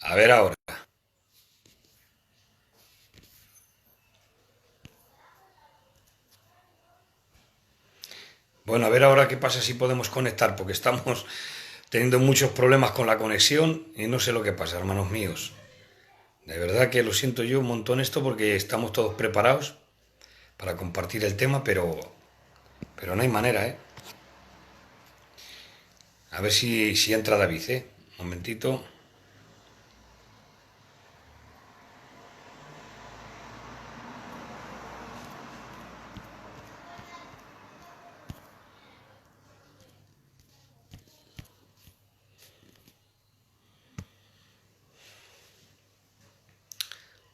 A ver ahora. Bueno, a ver ahora qué pasa si podemos conectar, porque estamos teniendo muchos problemas con la conexión y no sé lo que pasa, hermanos míos. De verdad que lo siento yo un montón esto porque estamos todos preparados para compartir el tema, pero no hay manera, ¿eh? A ver si entra David, ¿eh? Un momentito.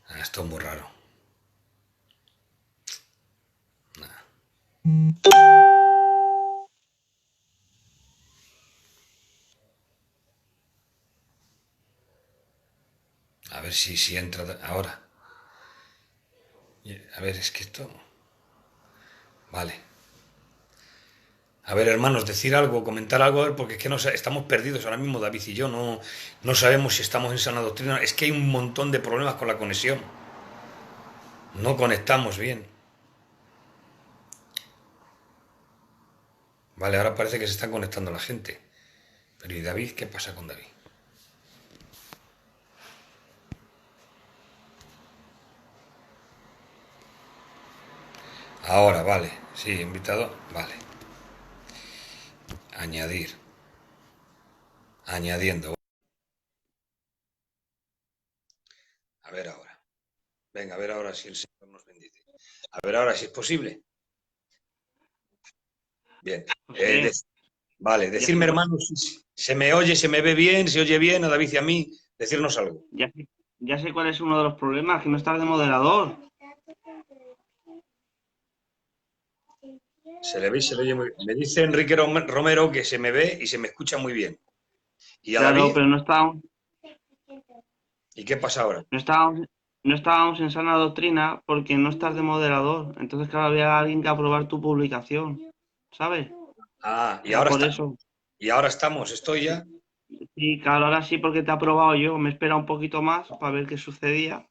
Ah, esto es muy raro. A ver si entra ahora. A ver, es que esto... Vale. A ver, hermanos, decir algo, comentar algo, a ver, porque es que no, estamos perdidos ahora mismo, David y yo, no sabemos si estamos en sana doctrina. Es que hay un montón de problemas con la conexión. No conectamos bien. Vale, ahora parece que se está conectando la gente. Pero ¿y David? ¿Qué pasa con David? Ahora, vale. Sí, invitado. Vale. Añadir. Añadiendo. A ver ahora. Venga, a ver ahora si el Señor nos bendice. A ver ahora si es posible. Bien. Eh, José, de- vale, ya sé, decirme, hermanos, si se me oye, se me ve bien, se oye bien a David y a mí. Decirnos algo. ya sé cuál es uno de los problemas, que no estás de moderador. Se le ve y se le oye muy bien. Me dice Enrique Romero que se me ve y se me escucha muy bien. ¿Y a Claro, David? pero ¿Y qué pasa ahora? no estábamos, no estábamos en sana doctrina porque no estás de moderador. Entonces, claro, había alguien que aprobar tu publicación, ¿sabes? Ah, y Era ahora por está. eso. Y ahora estamos, estoy ya. Sí, claro, ahora sí porque te he aprobado yo. Me espera un poquito más para ver qué sucedía.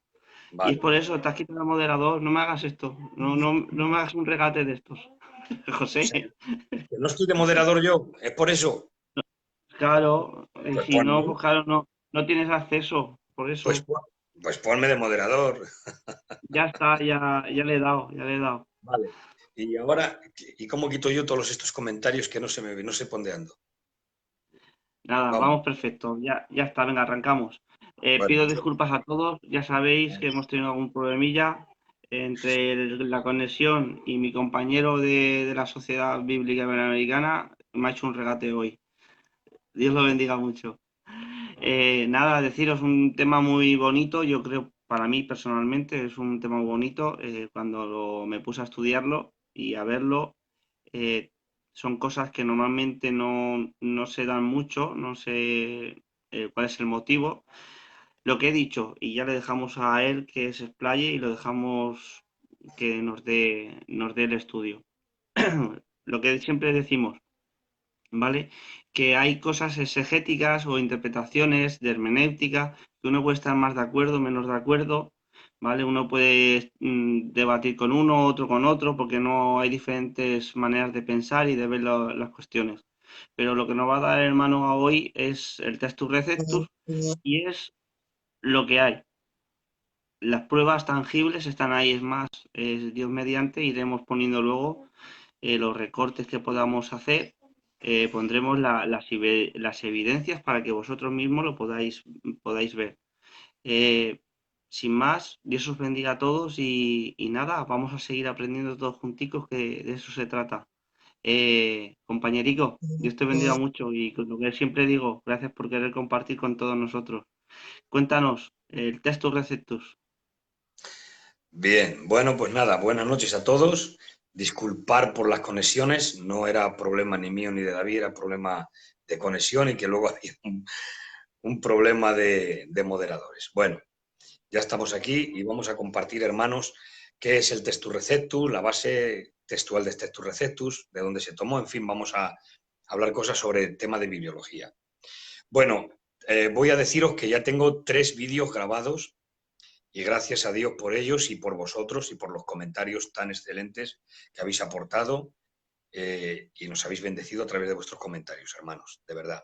Y es Vale. por eso, te has quitado el moderador. No me hagas esto. No me hagas un regate de estos. O sea, José, que no estoy de moderador yo, es por eso. claro, y Pues si no, ponme, pues claro, no tienes acceso. Por pues, eso. pues ponme de moderador. Ya está, ya le he dado, ya le he dado. Vale. Y ahora, ¿y cómo quito yo todos estos comentarios que no se me no sé pondeando? Nada, Vamos. vamos perfecto. Ya está, venga, arrancamos. Bueno, Pido pues, disculpas a todos. Ya sabéis que hemos tenido algún problemilla entre la conexión y mi compañero de la Sociedad Bíblica Iberoamericana. Me ha hecho un regate hoy. Dios lo bendiga mucho. Nada, deciros un tema muy bonito. Yo creo, para mí personalmente, es un tema muy bonito. Cuando me puse a estudiarlo y a verlo, eh, son cosas que normalmente no se dan mucho, no sé cuál es el motivo. Lo que he dicho, y ya le dejamos a él que se explaye y lo dejamos que nos dé el estudio. Lo que siempre decimos, ¿vale? Que hay cosas exegéticas o interpretaciones de hermenéutica que uno puede estar más de acuerdo, menos de acuerdo, ¿vale? Uno puede debatir con uno, otro con otro, porque no hay diferentes maneras de pensar y de ver las cuestiones. Pero lo que nos va a dar el hermano a hoy es el Textus Receptus y es lo que hay. Las pruebas tangibles están ahí, es más, es Dios mediante, iremos poniendo luego los recortes que podamos hacer, pondremos las evidencias para que vosotros mismos lo podáis ver. Eh, Sin más, Dios os bendiga a todos y nada, vamos a seguir aprendiendo todos junticos, que de eso se trata. Compañerico, Dios te bendiga mucho y con lo que siempre digo, gracias por querer compartir con todos nosotros. Cuéntanos, el texto Receptus. bien, bueno, pues nada, buenas noches a todos. Disculpar por las conexiones, no era problema ni mío ni de David, era problema de conexión y que luego había un problema de moderadores. Bueno, ya estamos aquí y vamos a compartir, hermanos, qué es el Textus Receptus, la base textual de Textus Receptus, de dónde se tomó, en fin, vamos a hablar cosas sobre el tema de bibliología. Bueno, voy a deciros que ya tengo 3 vídeos grabados y gracias a Dios por ellos y por vosotros y por los comentarios tan excelentes que habéis aportado y nos habéis bendecido a través de vuestros comentarios, hermanos, de verdad.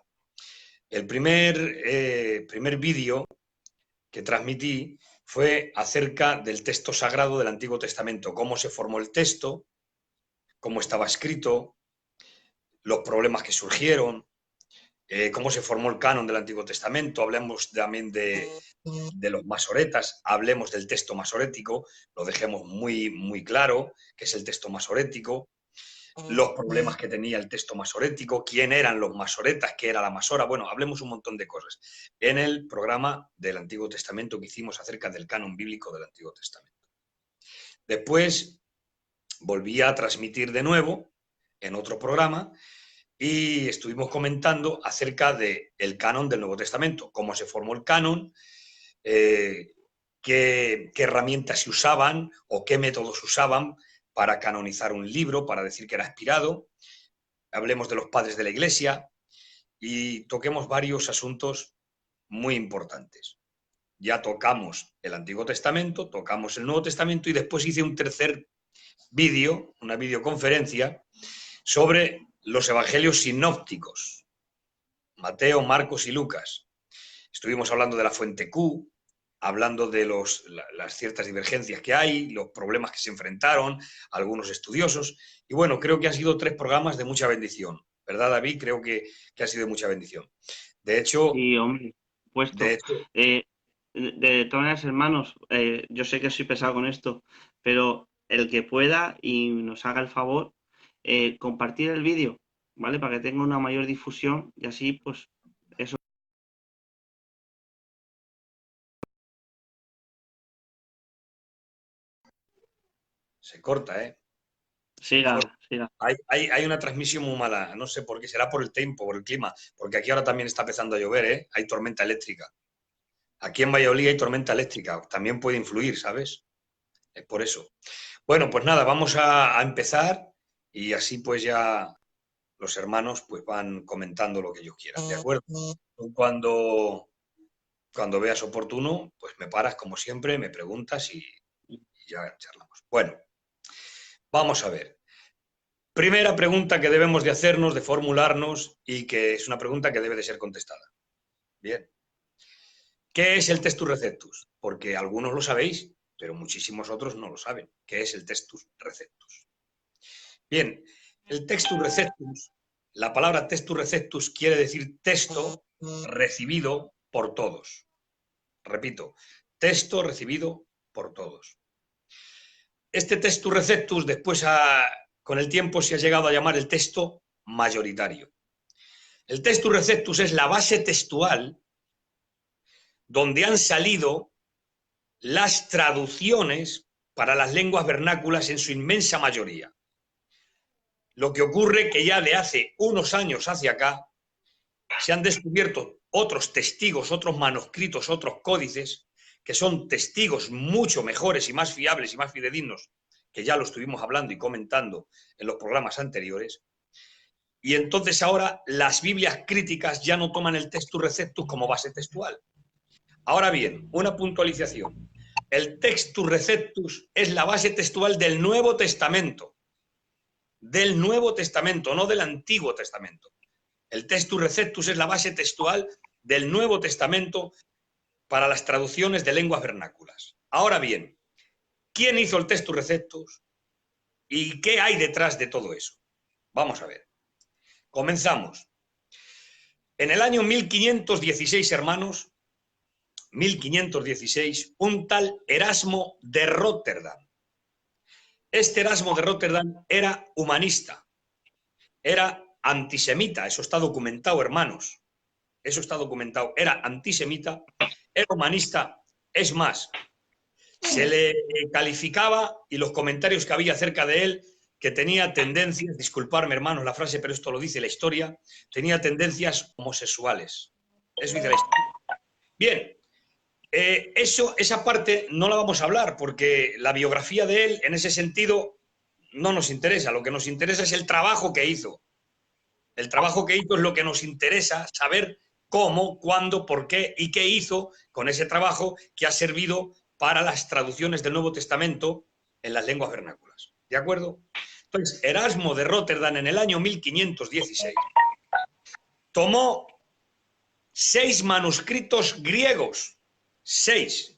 El primer vídeo que transmití fue acerca del texto sagrado del Antiguo Testamento, cómo se formó el texto, cómo estaba escrito, los problemas que surgieron, cómo se formó el canon del Antiguo Testamento. Hablemos también de los masoretas, hablemos del texto masorético, lo dejemos muy, muy claro, que es el texto masorético, los problemas que tenía el texto masorético, quién eran los masoretas, qué era la masora. Bueno, hablemos un montón de cosas en el programa del Antiguo Testamento que hicimos acerca del canon bíblico del Antiguo Testamento. Después volví a transmitir de nuevo en otro programa y estuvimos comentando acerca del canon del Nuevo Testamento, cómo se formó el canon, qué herramientas se usaban o qué métodos usaban para canonizar un libro, para decir que era inspirado. Hablemos de los padres de la Iglesia y toquemos varios asuntos muy importantes. Ya tocamos el Antiguo Testamento, tocamos el Nuevo Testamento y después hice un tercer vídeo, una videoconferencia, sobre los evangelios sinópticos, Mateo, Marcos y Lucas. Estuvimos hablando de la fuente Q, hablando de las ciertas divergencias que hay, los problemas que se enfrentaron algunos estudiosos. Y bueno, creo que han sido 3 programas de mucha bendición. ¿Verdad, David? Creo que ha sido de mucha bendición. De hecho... Sí, hombre, puesto. De todas maneras, hermanos, yo sé que soy pesado con esto, pero el que pueda y nos haga el favor, compartir el vídeo, ¿vale? Para que tenga una mayor difusión y así, pues, eso. Se corta, ¿eh? Siga. Hay una transmisión muy mala, no sé por qué, será por el tiempo, por el clima, porque aquí ahora también está empezando a llover, ¿eh? Hay tormenta eléctrica. Aquí en Valladolid hay tormenta eléctrica, también puede influir, ¿sabes? Es por eso. Bueno, pues nada, vamos a empezar y así pues ya los hermanos pues van comentando lo que ellos quieran, ¿de acuerdo? Cuando veas oportuno, pues me paras como siempre, me preguntas y ya charlamos. Bueno, vamos a ver. Primera pregunta que debemos de hacernos, de formularnos y que es una pregunta que debe de ser contestada. Bien. ¿Qué es el Textus Receptus? Porque algunos lo sabéis, pero muchísimos otros no lo saben. ¿Qué es el Textus Receptus? Bien, el Textus Receptus, la palabra Textus Receptus quiere decir texto recibido por todos. Repito, texto recibido por todos. Este Textus Receptus después con el tiempo se ha llegado a llamar el texto mayoritario. El Textus Receptus es la base textual donde han salido las traducciones para las lenguas vernáculas en su inmensa mayoría. Lo que ocurre que ya de hace unos años hacia acá se han descubierto otros testigos, otros manuscritos, otros códices, que son testigos mucho mejores y más fiables y más fidedignos, que ya lo estuvimos hablando y comentando en los programas anteriores. Y entonces ahora las Biblias críticas ya no toman el Textus Receptus como base textual. Ahora bien, una puntualización. El Textus Receptus es la base textual del Nuevo Testamento. Del Nuevo Testamento, no del Antiguo Testamento. El Textus Receptus es la base textual del Nuevo Testamento para las traducciones de lenguas vernáculas. Ahora bien, ¿quién hizo el Textus Receptus? ¿Y qué hay detrás de todo eso? Vamos a ver. Comenzamos. En el año 1516, hermanos, 1516, un tal Erasmo de Róterdam. Este Erasmo de Róterdam era humanista, era antisemita, eso está documentado, hermanos. Eso está documentado. Era antisemita, era humanista. Es más, se le calificaba, y los comentarios que había acerca de él, que tenía tendencias, disculparme hermanos la frase, pero esto lo dice la historia, tenía tendencias homosexuales. Eso dice la historia. Bien, esa parte no la vamos a hablar, porque la biografía de él, en ese sentido, no nos interesa. Lo que nos interesa es el trabajo que hizo. El trabajo que hizo es lo que nos interesa saber cómo, cuándo, por qué y qué hizo con ese trabajo que ha servido para las traducciones del Nuevo Testamento en las lenguas vernáculas. ¿De acuerdo? Entonces, Erasmo de Róterdam en el año 1516 tomó 6 manuscritos griegos, 6,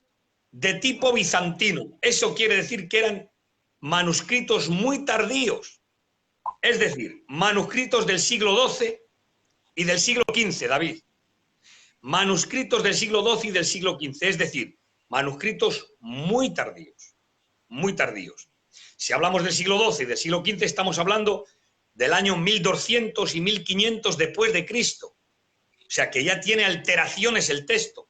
de tipo bizantino. Eso quiere decir que eran manuscritos muy tardíos, es decir, manuscritos del siglo XII y del siglo XV, David. Manuscritos del siglo XII y del siglo XV, es decir, manuscritos muy tardíos, muy tardíos. Si hablamos del siglo XII y del siglo XV, estamos hablando del año 1200 y 1500 después de Cristo. O sea, que ya tiene alteraciones el texto.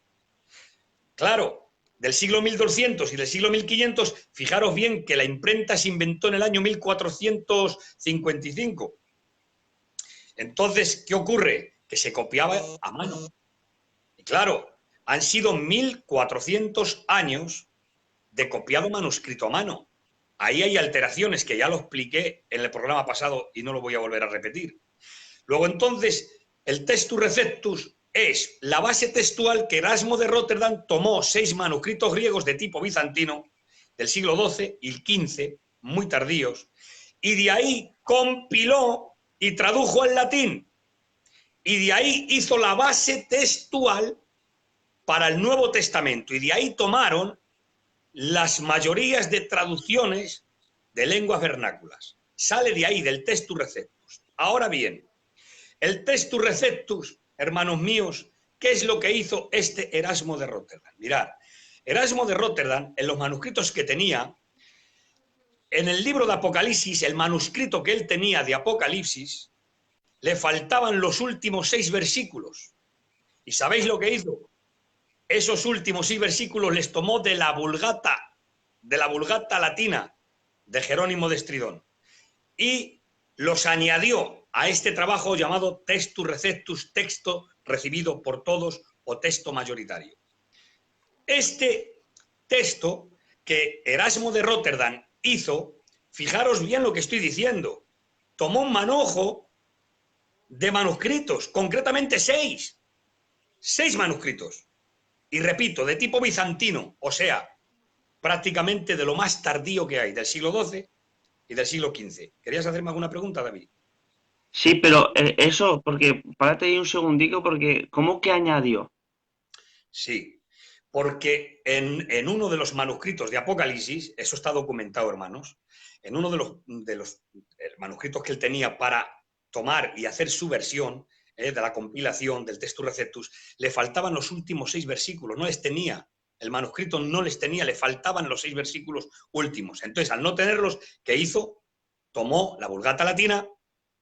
Claro, del siglo 1200 y del siglo 1500, fijaros bien que la imprenta se inventó en el año 1455. Entonces, ¿qué ocurre? Que se copiaba a mano. Y claro, han sido 1400 años de copiado manuscrito a mano. Ahí hay alteraciones que ya lo expliqué en el programa pasado y no lo voy a volver a repetir. Luego, entonces, el Textus Receptus es la base textual que Erasmo de Róterdam tomó 6 manuscritos griegos de tipo bizantino del siglo XII y el XV, muy tardíos, y de ahí compiló y tradujo al latín. Y de ahí hizo la base textual para el Nuevo Testamento. Y de ahí tomaron las mayorías de traducciones de lenguas vernáculas. Sale de ahí, del Textus Receptus. Ahora bien, el Textus Receptus, hermanos míos, ¿qué es lo que hizo este Erasmo de Róterdam? Mirad, Erasmo de Róterdam, en los manuscritos que tenía, en el libro de Apocalipsis, el manuscrito que él tenía de Apocalipsis, le faltaban los últimos 6 versículos. ¿Y sabéis lo que hizo? Esos últimos 6 versículos les tomó de la Vulgata latina de Jerónimo de Estridón y los añadió a este trabajo llamado Textus Receptus, texto recibido por todos o texto mayoritario. Este texto que Erasmo de Róterdam hizo, fijaros bien lo que estoy diciendo, tomó un manojo de manuscritos, concretamente 6 manuscritos. Y repito, de tipo bizantino, o sea, prácticamente de lo más tardío que hay, del siglo XII y del siglo XV. ¿Querías hacerme alguna pregunta, David? Sí, pero eso, porque párate ahí un segundico, porque ¿cómo que añadió? Sí, porque en uno de los manuscritos de Apocalipsis, eso está documentado, hermanos, en uno de los manuscritos que él tenía para tomar y hacer su versión de la compilación del Textus Receptus, le faltaban los últimos 6 versículos, no les tenía, el manuscrito no les tenía, le faltaban los 6 versículos últimos. Entonces, al no tenerlos, ¿qué hizo? Tomó la Vulgata Latina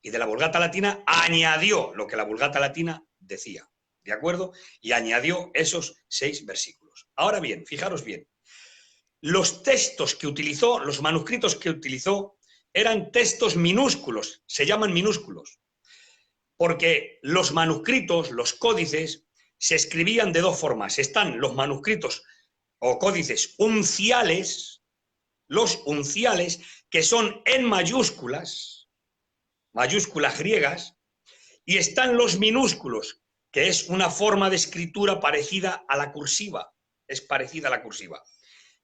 y de la Vulgata Latina añadió lo que la Vulgata Latina decía, ¿de acuerdo? Y añadió esos 6 versículos. Ahora bien, fijaros bien, los textos que utilizó, los manuscritos que utilizó, eran textos minúsculos, se llaman minúsculos, porque los manuscritos, los códices, se escribían de 2 formas. Están los manuscritos o códices unciales, los unciales, que son en mayúsculas griegas, y están los minúsculos, que es una forma de escritura parecida a la cursiva, es parecida a la cursiva.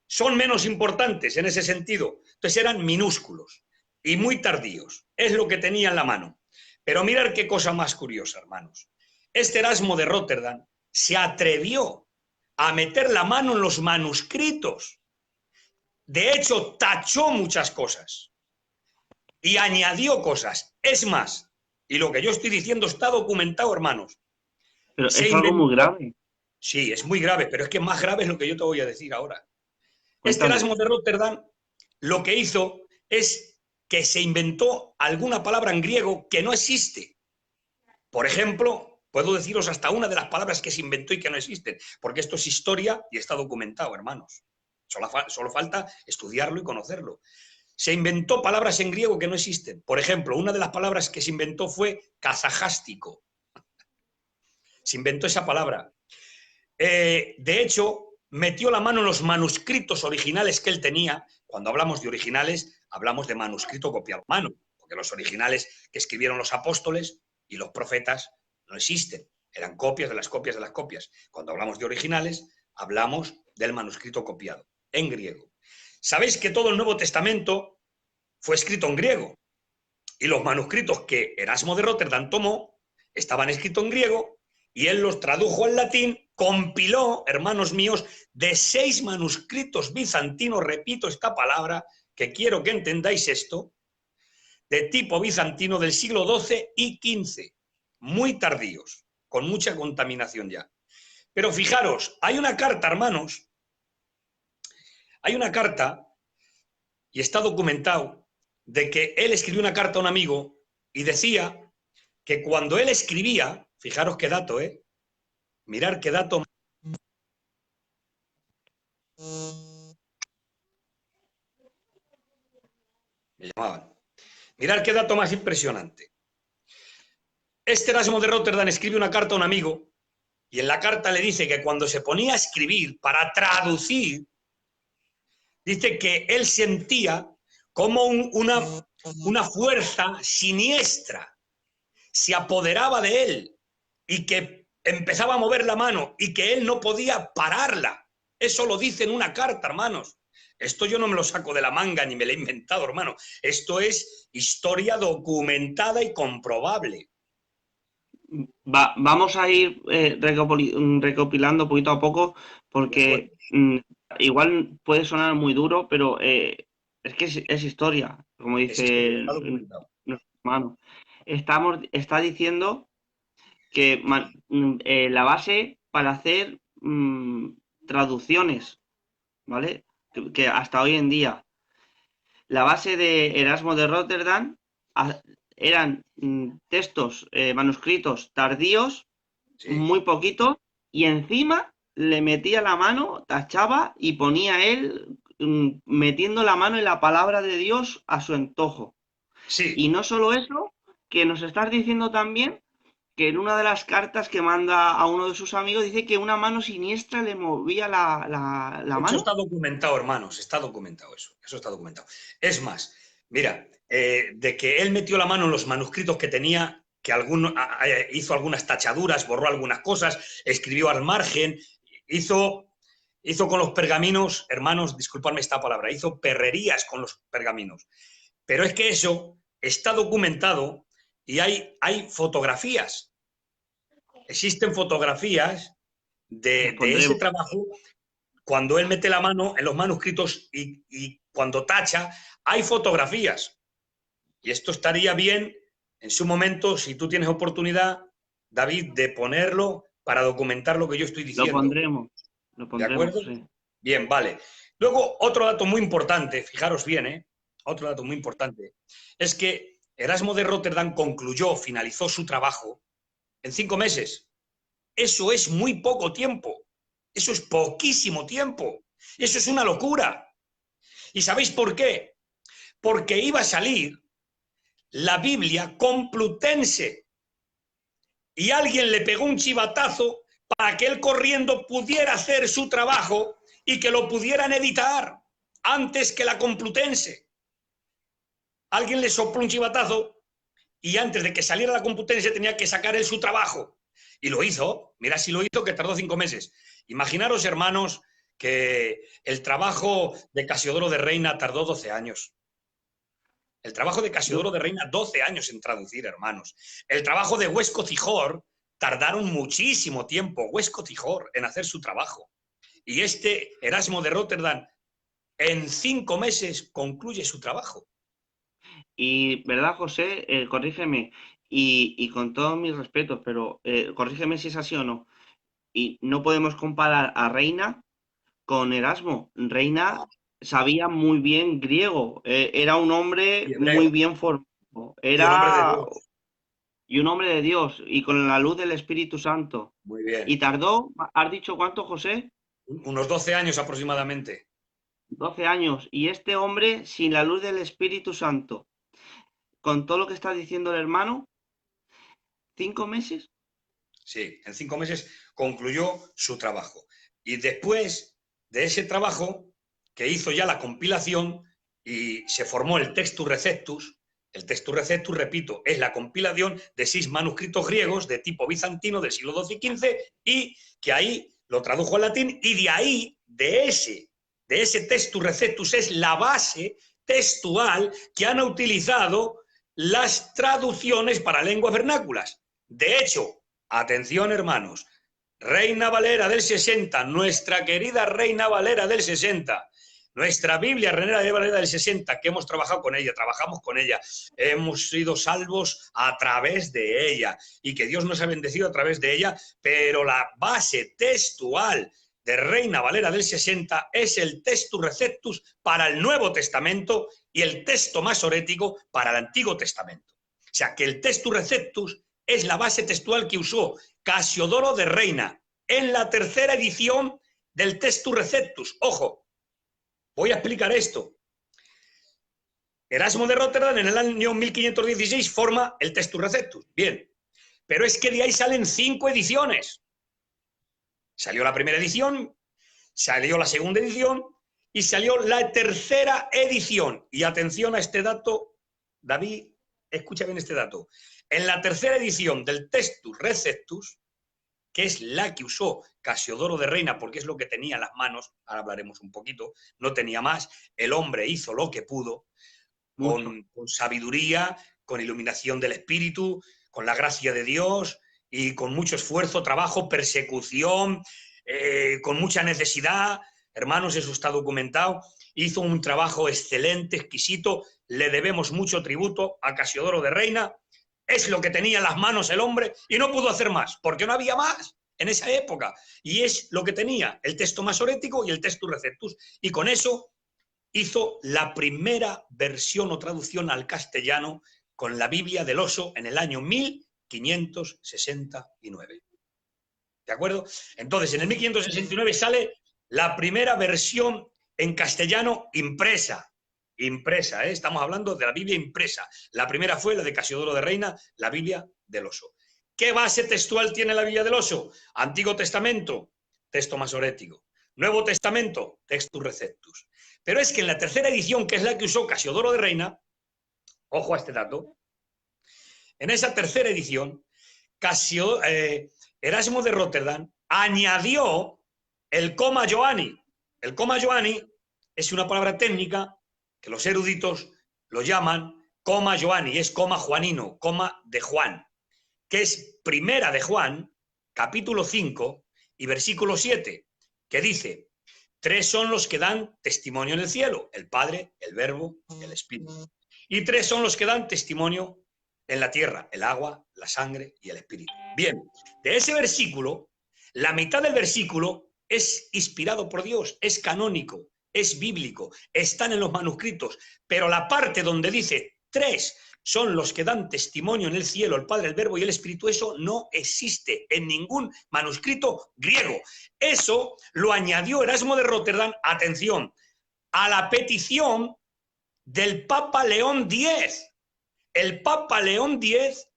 Son menos importantes en ese sentido, entonces eran minúsculos y muy tardíos, es lo que tenía en la mano. Pero mirad qué cosa más curiosa, hermanos. Este Erasmo de Róterdam se atrevió a meter la mano en los manuscritos. De hecho, tachó muchas cosas y añadió cosas. Es más, y lo que yo estoy diciendo está documentado, hermanos. Pero Se es algo inventó... muy grave. Sí, es muy grave, pero es que más grave es lo que yo te voy a decir ahora. Este Cuéntame. Erasmo de Róterdam lo que hizo es que se inventó alguna palabra en griego que no existe. Por ejemplo, puedo deciros hasta una de las palabras que se inventó y que no existen, porque esto es historia y está documentado, hermanos. Solo falta estudiarlo y conocerlo. Se inventó palabras en griego que no existen. Por ejemplo, una de las palabras que se inventó fue kazajástico. Se inventó esa palabra. De hecho, metió la mano en los manuscritos originales que él tenía. Cuando hablamos de originales, hablamos de manuscrito copiado a mano, porque los originales que escribieron los apóstoles y los profetas no existen. Eran copias de las copias de las copias. Cuando hablamos de originales, hablamos del manuscrito copiado, en griego. Sabéis que todo el Nuevo Testamento fue escrito en griego, y los manuscritos que Erasmo de Róterdam tomó estaban escritos en griego, y él los tradujo al latín, compiló, hermanos míos, de 6 manuscritos bizantinos, repito esta palabra, que quiero que entendáis esto, de tipo bizantino del siglo XII y XV, muy tardíos, con mucha contaminación ya. Pero fijaros, hay una carta, hermanos, hay una carta, y está documentado, de que él escribió una carta a un amigo y decía que cuando él escribía, fijaros qué dato, mirar qué dato. Me llamaban. Mirar qué dato más impresionante. Este Erasmo de Róterdam escribe una carta a un amigo y en la carta le dice que cuando se ponía a escribir para traducir, dice que él sentía como una fuerza siniestra se apoderaba de él y que empezaba a mover la mano y que él no podía pararla. Eso lo dice en una carta, hermanos. Esto yo no me lo saco de la manga ni me lo he inventado, hermano. Esto es historia documentada y comprobable. Vamos a ir recopilando poquito a poco, porque igual puede sonar muy duro, pero es que es historia, como dice nuestro hermano. Está diciendo que la base para hacer traducciones, ¿vale? Que hasta hoy en día, la base de Erasmo de Róterdam eran textos, manuscritos tardíos, Sí. muy poquitos, y encima le metía la mano, tachaba y ponía él metiendo la mano en la palabra de Dios a su antojo. Sí. Y no solo eso, que nos estás diciendo también que en una de las cartas que manda a uno de sus amigos dice que una mano siniestra le movía la mano. Eso está documentado, hermanos, está documentado eso está documentado. Es más, mira, de que él metió la mano en los manuscritos que tenía, que hizo algunas tachaduras, borró algunas cosas, escribió al margen, hizo con los pergaminos, hermanos, disculpadme esta palabra, hizo perrerías con los pergaminos. Pero es que eso está documentado y hay fotografías. Existen fotografías de ese trabajo cuando él mete la mano en los manuscritos y cuando tacha, hay fotografías. Y esto estaría bien en su momento, si tú tienes oportunidad, David, de ponerlo para documentar lo que yo estoy diciendo. Lo pondremos, ¿De acuerdo? sí. Bien, vale. Luego, otro dato muy importante, fijaros bien, otro dato muy importante, es que Erasmo de Róterdam finalizó su trabajo en 5 meses. Eso es muy poco tiempo. Eso es poquísimo tiempo. Eso es una locura. ¿Y sabéis por qué? Porque iba a salir la Biblia complutense y alguien le pegó un chivatazo para que él corriendo pudiera hacer su trabajo y que lo pudieran editar antes que la complutense. Alguien le sopló un chivatazo y antes de que saliera la complutense tenía que sacar él su trabajo. Y lo hizo. Mira si lo hizo, que tardó 5 meses. Imaginaros, hermanos, que el trabajo de Casiodoro de Reina tardó 12 años. El trabajo de Casiodoro de Reina, 12 años en traducir, hermanos. El trabajo de Huesco Cijor, tardaron muchísimo tiempo, Huesco Cijor, en hacer su trabajo. Y este Erasmo de Róterdam, en 5 meses, concluye su trabajo. Y, ¿verdad, José? Corrígeme, y con todos mis respetos, pero corrígeme si es así o no. Y no podemos comparar a Reina con Erasmo. Reina sabía muy bien griego, era un hombre muy bien formado, y un hombre de Dios, y con la luz del Espíritu Santo. Muy bien. Y tardó, ¿has dicho cuánto, José? Unos 12 años aproximadamente. 12 años. Y este hombre, sin la luz del Espíritu Santo, con todo lo que está diciendo el hermano, 5 meses. Sí, en 5 meses concluyó su trabajo. Y después de ese trabajo, que hizo ya la compilación y se formó el Textus Receptus, El Textus Receptus, repito, es la compilación de 6 manuscritos griegos de tipo bizantino del siglo XII y XV, y que ahí lo tradujo al latín, y de ahí, de ese Textus Receptus, es la base textual que han utilizado las traducciones para lenguas vernáculas. De hecho, atención hermanos, Reina Valera del 60, nuestra querida Reina Valera del 60, nuestra Biblia Reina Valera del 60, que hemos trabajado con ella, trabajamos con ella, hemos sido salvos a través de ella, y que Dios nos ha bendecido a través de ella, pero la base textual de Reina Valera del 60 es el Textus Receptus para el Nuevo Testamento y el texto masorético para el Antiguo Testamento. O sea, que el Textus Receptus es la base textual que usó Casiodoro de Reina en la tercera edición del Textus Receptus. Ojo, voy a explicar esto. Erasmo de Rotterdam en el año 1516 forma el Textus Receptus. Bien, pero es que de ahí salen 5 ediciones. Salió la primera edición, salió la segunda edición y salió la tercera edición. Y atención a este dato, David, escucha bien este dato. En la tercera edición del Textus Receptus, que es la que usó Casiodoro de Reina, porque es lo que tenía en las manos, ahora hablaremos un poquito, no tenía más, el hombre hizo lo que pudo, con sabiduría, con iluminación del Espíritu, con la gracia de Dios y con mucho esfuerzo, trabajo, persecución, con mucha necesidad. Hermanos, eso está documentado. Hizo un trabajo excelente, exquisito, le debemos mucho tributo a Casiodoro de Reina. Es lo que tenía en las manos el hombre y no pudo hacer más, porque no había más en esa época. Y es lo que tenía, el texto masorético y el Textus Receptus. Y con eso hizo la primera versión o traducción al castellano con la Biblia del Oso en el año 1569. ¿De acuerdo? Entonces, en el 1569 sale la primera versión en castellano impresa. Impresa, ¿eh? Estamos hablando de la Biblia impresa. La primera fue la de Casiodoro de Reina, la Biblia del Oso. ¿Qué base textual tiene la Biblia del Oso? Antiguo Testamento, texto masorético. Nuevo Testamento, Textus Receptus. Pero es que en la tercera edición, que es la que usó Casiodoro de Reina, ojo a este dato, en esa tercera edición, Erasmo de Rotterdam añadió el coma Joani. El coma Joani es una palabra técnica que los eruditos lo llaman coma Joani, es coma juanino, coma de Juan, que es primera de Juan, capítulo 5 y versículo 7, que dice: 3 son los que dan testimonio en el cielo, el Padre, el Verbo y el Espíritu. Y 3 son los que dan testimonio en la tierra, el agua, la sangre y el Espíritu. Bien, de ese versículo, la mitad del versículo es inspirado por Dios, es canónico, es bíblico, están en los manuscritos, pero la parte donde dice 3 son los que dan testimonio en el cielo, el Padre, el Verbo y el Espíritu, eso no existe en ningún manuscrito griego. Eso lo añadió Erasmo de Rotterdam, atención, a la petición del Papa León X. El Papa León X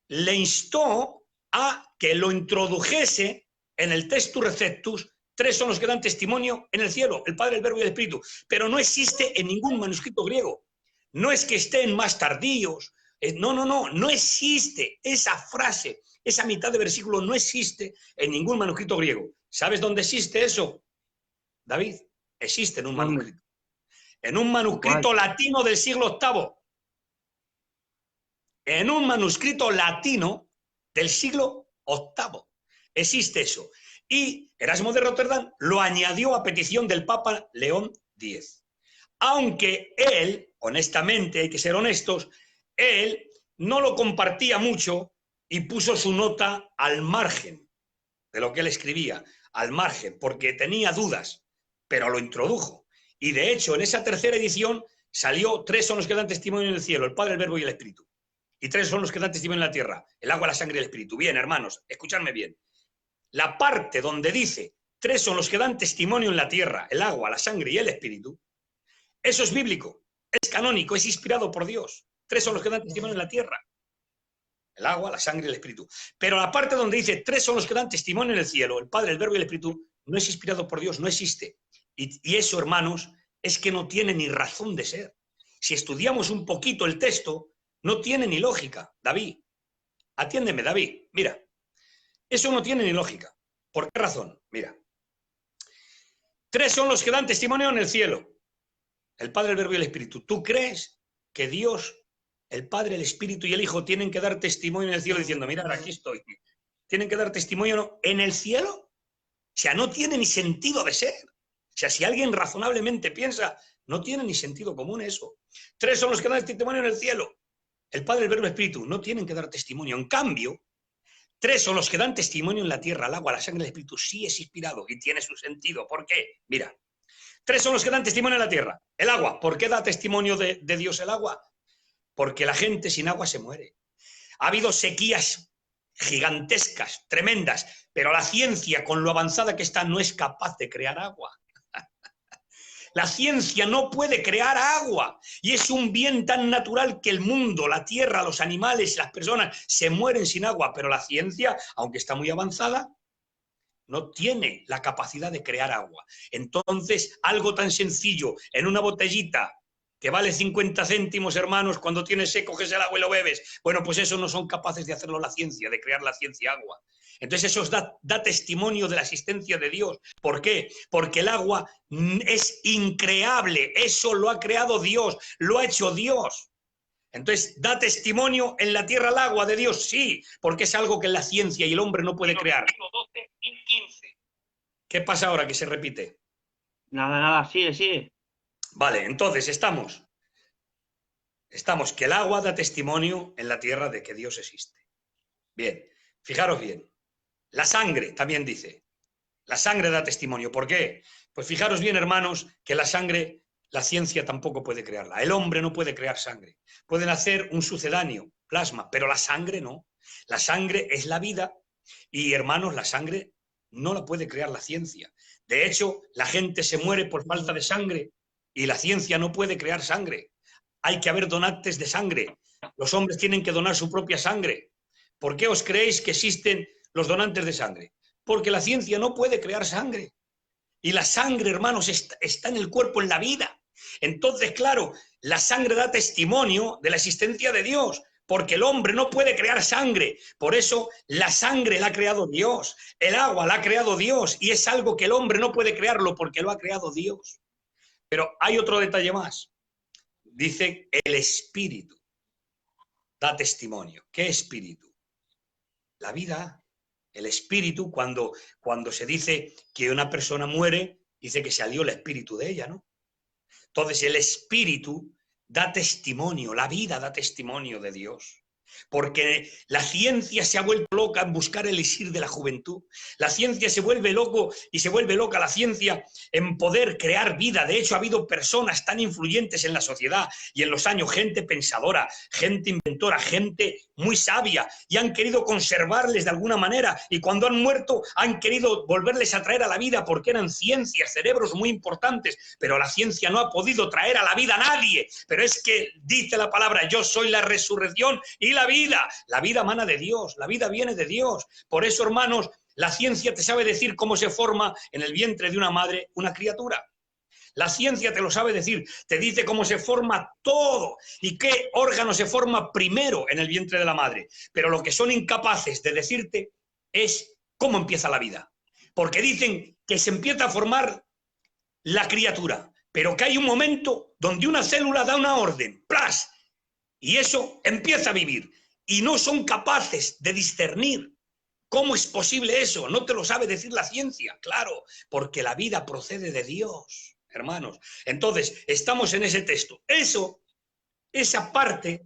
le instó a que lo introdujese en el Textus Receptus. 3 son los que dan testimonio en el cielo, el Padre, el Verbo y el Espíritu, pero no existe en ningún manuscrito griego. No es que estén más tardíos, no existe esa frase, esa mitad de versículo no existe en ningún manuscrito griego. ¿Sabes dónde existe eso, David? Existe en un manuscrito. En un manuscrito latino del siglo VIII. En un manuscrito latino del siglo VIII. Existe eso. Y Erasmo de Rotterdam lo añadió a petición del Papa León X. Aunque él, honestamente, hay que ser honestos, él no lo compartía mucho y puso su nota al margen de lo que él escribía, al margen, porque tenía dudas, pero lo introdujo. Y de hecho, en esa tercera edición salió 3 son los que dan testimonio en el cielo, el Padre, el Verbo y el Espíritu. Y 3 son los que dan testimonio en la tierra, el agua, la sangre y el Espíritu. Bien, hermanos, escuchadme bien. La parte donde dice 3 son los que dan testimonio en la tierra, el agua, la sangre y el Espíritu, eso es bíblico, es canónico, es inspirado por Dios. 3 son los que dan testimonio en la tierra, el agua, la sangre y el Espíritu. Pero la parte donde dice 3 son los que dan testimonio en el cielo, el Padre, el Verbo y el Espíritu, no es inspirado por Dios, no existe. Y eso, hermanos, es que no tiene ni razón de ser. Si estudiamos un poquito el texto, No tiene ni lógica, David. Atiéndeme, David. Mira, eso no tiene ni lógica. ¿Por qué razón? Mira. 3 son los que dan testimonio en el cielo. El Padre, el Verbo y el Espíritu. ¿Tú crees que Dios, el Padre, el Espíritu y el Hijo tienen que dar testimonio en el cielo diciendo, mira, aquí estoy? ¿Tienen que dar testimonio en el cielo? O sea, no tiene ni sentido de ser. O sea, si alguien razonablemente piensa, no tiene ni sentido común eso. 3 son los que dan testimonio en el cielo. El Padre, el Verbo y el Espíritu no tienen que dar testimonio. En cambio, 3 son los que dan testimonio en la tierra, el agua, la sangre, el Espíritu. Sí es inspirado y tiene su sentido. ¿Por qué? Mira, 3 son los que dan testimonio en la tierra. El agua. ¿Por qué da testimonio de Dios el agua? Porque la gente sin agua se muere. Ha habido sequías gigantescas, tremendas, pero la ciencia, con lo avanzada que está, no es capaz de crear agua. La ciencia no puede crear agua y es un bien tan natural que el mundo, la tierra, los animales, las personas se mueren sin agua, pero la ciencia, aunque está muy avanzada, no tiene la capacidad de crear agua. Entonces, algo tan sencillo, en una botellita que vale 50 céntimos, hermanos, cuando tienes sed, coges el agua y lo bebes. Bueno, pues eso no son capaces de hacerlo la ciencia, de crear la ciencia agua. Entonces eso da testimonio de la existencia de Dios. ¿Por qué? Porque el agua es increable, eso lo ha creado Dios, lo ha hecho Dios. Entonces, ¿da testimonio en la tierra el agua de Dios? Sí, porque es algo que la ciencia y el hombre no puede crear. 12 y 15. ¿Qué pasa ahora que se repite? Nada, sigue. Vale, entonces estamos que el agua da testimonio en la tierra de que Dios existe. Bien, fijaros bien. La sangre también dice. La sangre da testimonio. ¿Por qué? Pues fijaros bien, hermanos, que la sangre, la ciencia tampoco puede crearla. El hombre no puede crear sangre. Pueden hacer un sucedáneo, plasma, pero la sangre no. La sangre es la vida y, hermanos, la sangre no la puede crear la ciencia. De hecho, la gente se muere por falta de sangre y la ciencia no puede crear sangre. Hay que haber donantes de sangre. Los hombres tienen que donar su propia sangre. ¿Por qué os creéis que existen los donantes de sangre? Porque la ciencia no puede crear sangre. Y la sangre, hermanos, está en el cuerpo, en la vida. Entonces, claro, la sangre da testimonio de la existencia de Dios, porque el hombre no puede crear sangre. Por eso la sangre la ha creado Dios, el agua la ha creado Dios, y es algo que el hombre no puede crearlo porque lo ha creado Dios. Pero hay otro detalle más. Dice el Espíritu da testimonio. ¿Qué espíritu? La vida. El espíritu, cuando se dice que una persona muere, dice que salió el espíritu de ella, ¿no? Entonces el espíritu da testimonio, la vida da testimonio de Dios. Porque la ciencia se ha vuelto loca en buscar el elixir de la juventud. La ciencia se vuelve loco y se vuelve loca la ciencia en poder crear vida. De hecho, ha habido personas tan influyentes en la sociedad y en los años, gente pensadora, gente inventora, gente muy sabia, y han querido conservarles de alguna manera, y cuando han muerto han querido volverles a traer a la vida porque eran ciencias, cerebros muy importantes, pero la ciencia no ha podido traer a la vida a nadie. Pero es que dice la palabra, yo soy la resurrección y la vida. La vida emana de Dios, la vida viene de Dios. Por eso, hermanos, la ciencia te sabe decir cómo se forma en el vientre de una madre una criatura. La ciencia te lo sabe decir, te dice cómo se forma todo y qué órgano se forma primero en el vientre de la madre. Pero lo que son incapaces de decirte es cómo empieza la vida. Porque dicen que se empieza a formar la criatura, pero que hay un momento donde una célula da una orden, ¡plas! Y eso empieza a vivir. Y no son capaces de discernir. ¿Cómo es posible eso? No te lo sabe decir la ciencia, claro, porque la vida procede de Dios, hermanos. Entonces, estamos en ese texto. Esa parte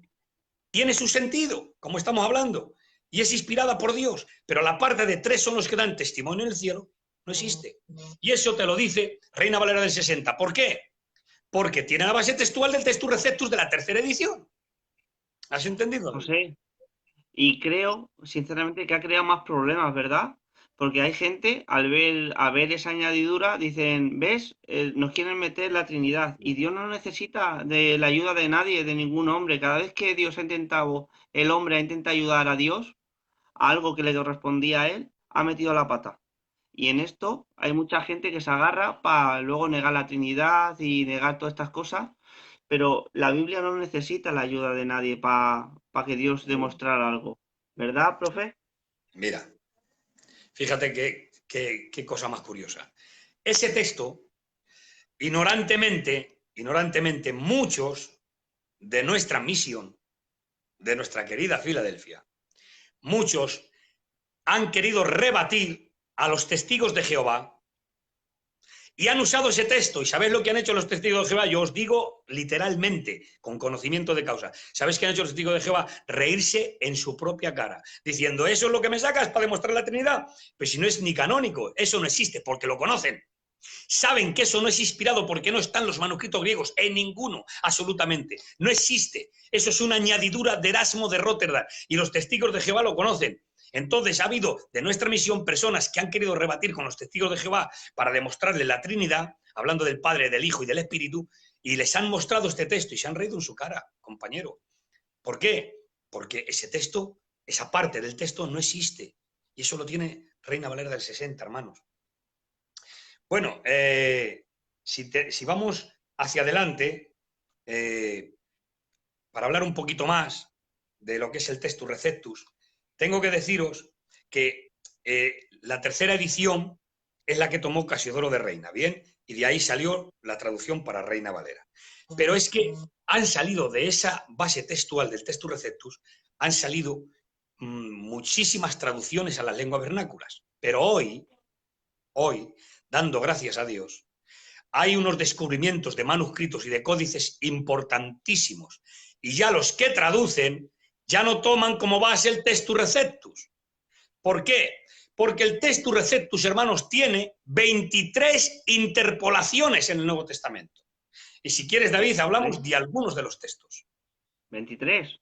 tiene su sentido, como estamos hablando, y es inspirada por Dios, pero la parte de 3 son los que dan testimonio en el cielo, no existe. Y eso te lo dice Reina Valera del 60. ¿Por qué? Porque tiene la base textual del Textus Receptus de la 3ª edición. ¿Has entendido? José, y creo, sinceramente, que ha creado más problemas, ¿verdad? Porque hay gente, al ver esa añadidura, dicen, ¿ves? Nos quieren meter la Trinidad. Y Dios no necesita de la ayuda de nadie, de ningún hombre. Cada vez que Dios ha intentado, el hombre ha intentado ayudar a Dios, a algo que le correspondía a él, ha metido la pata. Y en esto hay mucha gente que se agarra para luego negar la Trinidad y negar todas estas cosas. pero la Biblia no necesita la ayuda de nadie para que Dios demostrara algo. ¿Verdad, profe? Mira, fíjate qué cosa más curiosa. Ese texto, ignorantemente, muchos de nuestra misión, de nuestra querida Filadelfia, muchos han querido rebatir a los testigos de Jehová y han usado ese texto. ¿Y sabéis lo que han hecho los testigos de Jehová? Yo os digo literalmente, con conocimiento de causa. ¿Sabéis qué han hecho los testigos de Jehová? Reírse en su propia cara, diciendo, ¿eso es lo que me sacas para demostrar la Trinidad? Pues si no es ni canónico, eso no existe, porque lo conocen. Saben que eso no es inspirado porque no están los manuscritos griegos, en ninguno, absolutamente. No existe. Eso es una añadidura de Erasmo de Rotterdam y los testigos de Jehová lo conocen. Entonces ha habido de nuestra misión personas que han querido rebatir con los testigos de Jehová para demostrarle la Trinidad, hablando del Padre, del Hijo y del Espíritu, y les han mostrado este texto y se han reído en su cara, compañero. ¿Por qué? Porque ese texto, esa parte del texto no existe. Y eso lo tiene Reina Valera del 60, hermanos. Bueno, si vamos hacia adelante, para hablar un poquito más de lo que es el Textus Receptus, tengo que deciros que la tercera edición es la que tomó Casiodoro de Reina, ¿bien? Y de ahí salió la traducción para Reina Valera. Pero es que han salido de esa base textual del Textus Receptus, han salido muchísimas traducciones a las lenguas vernáculas. Pero hoy, dando gracias a Dios, hay unos descubrimientos de manuscritos y de códices importantísimos. Y ya los que traducen ya no toman como base el Textus Receptus. ¿Por qué? Porque el Textus Receptus, hermanos, tiene 23 interpolaciones en el Nuevo Testamento. Y si quieres, David, hablamos de algunos de los textos. 23.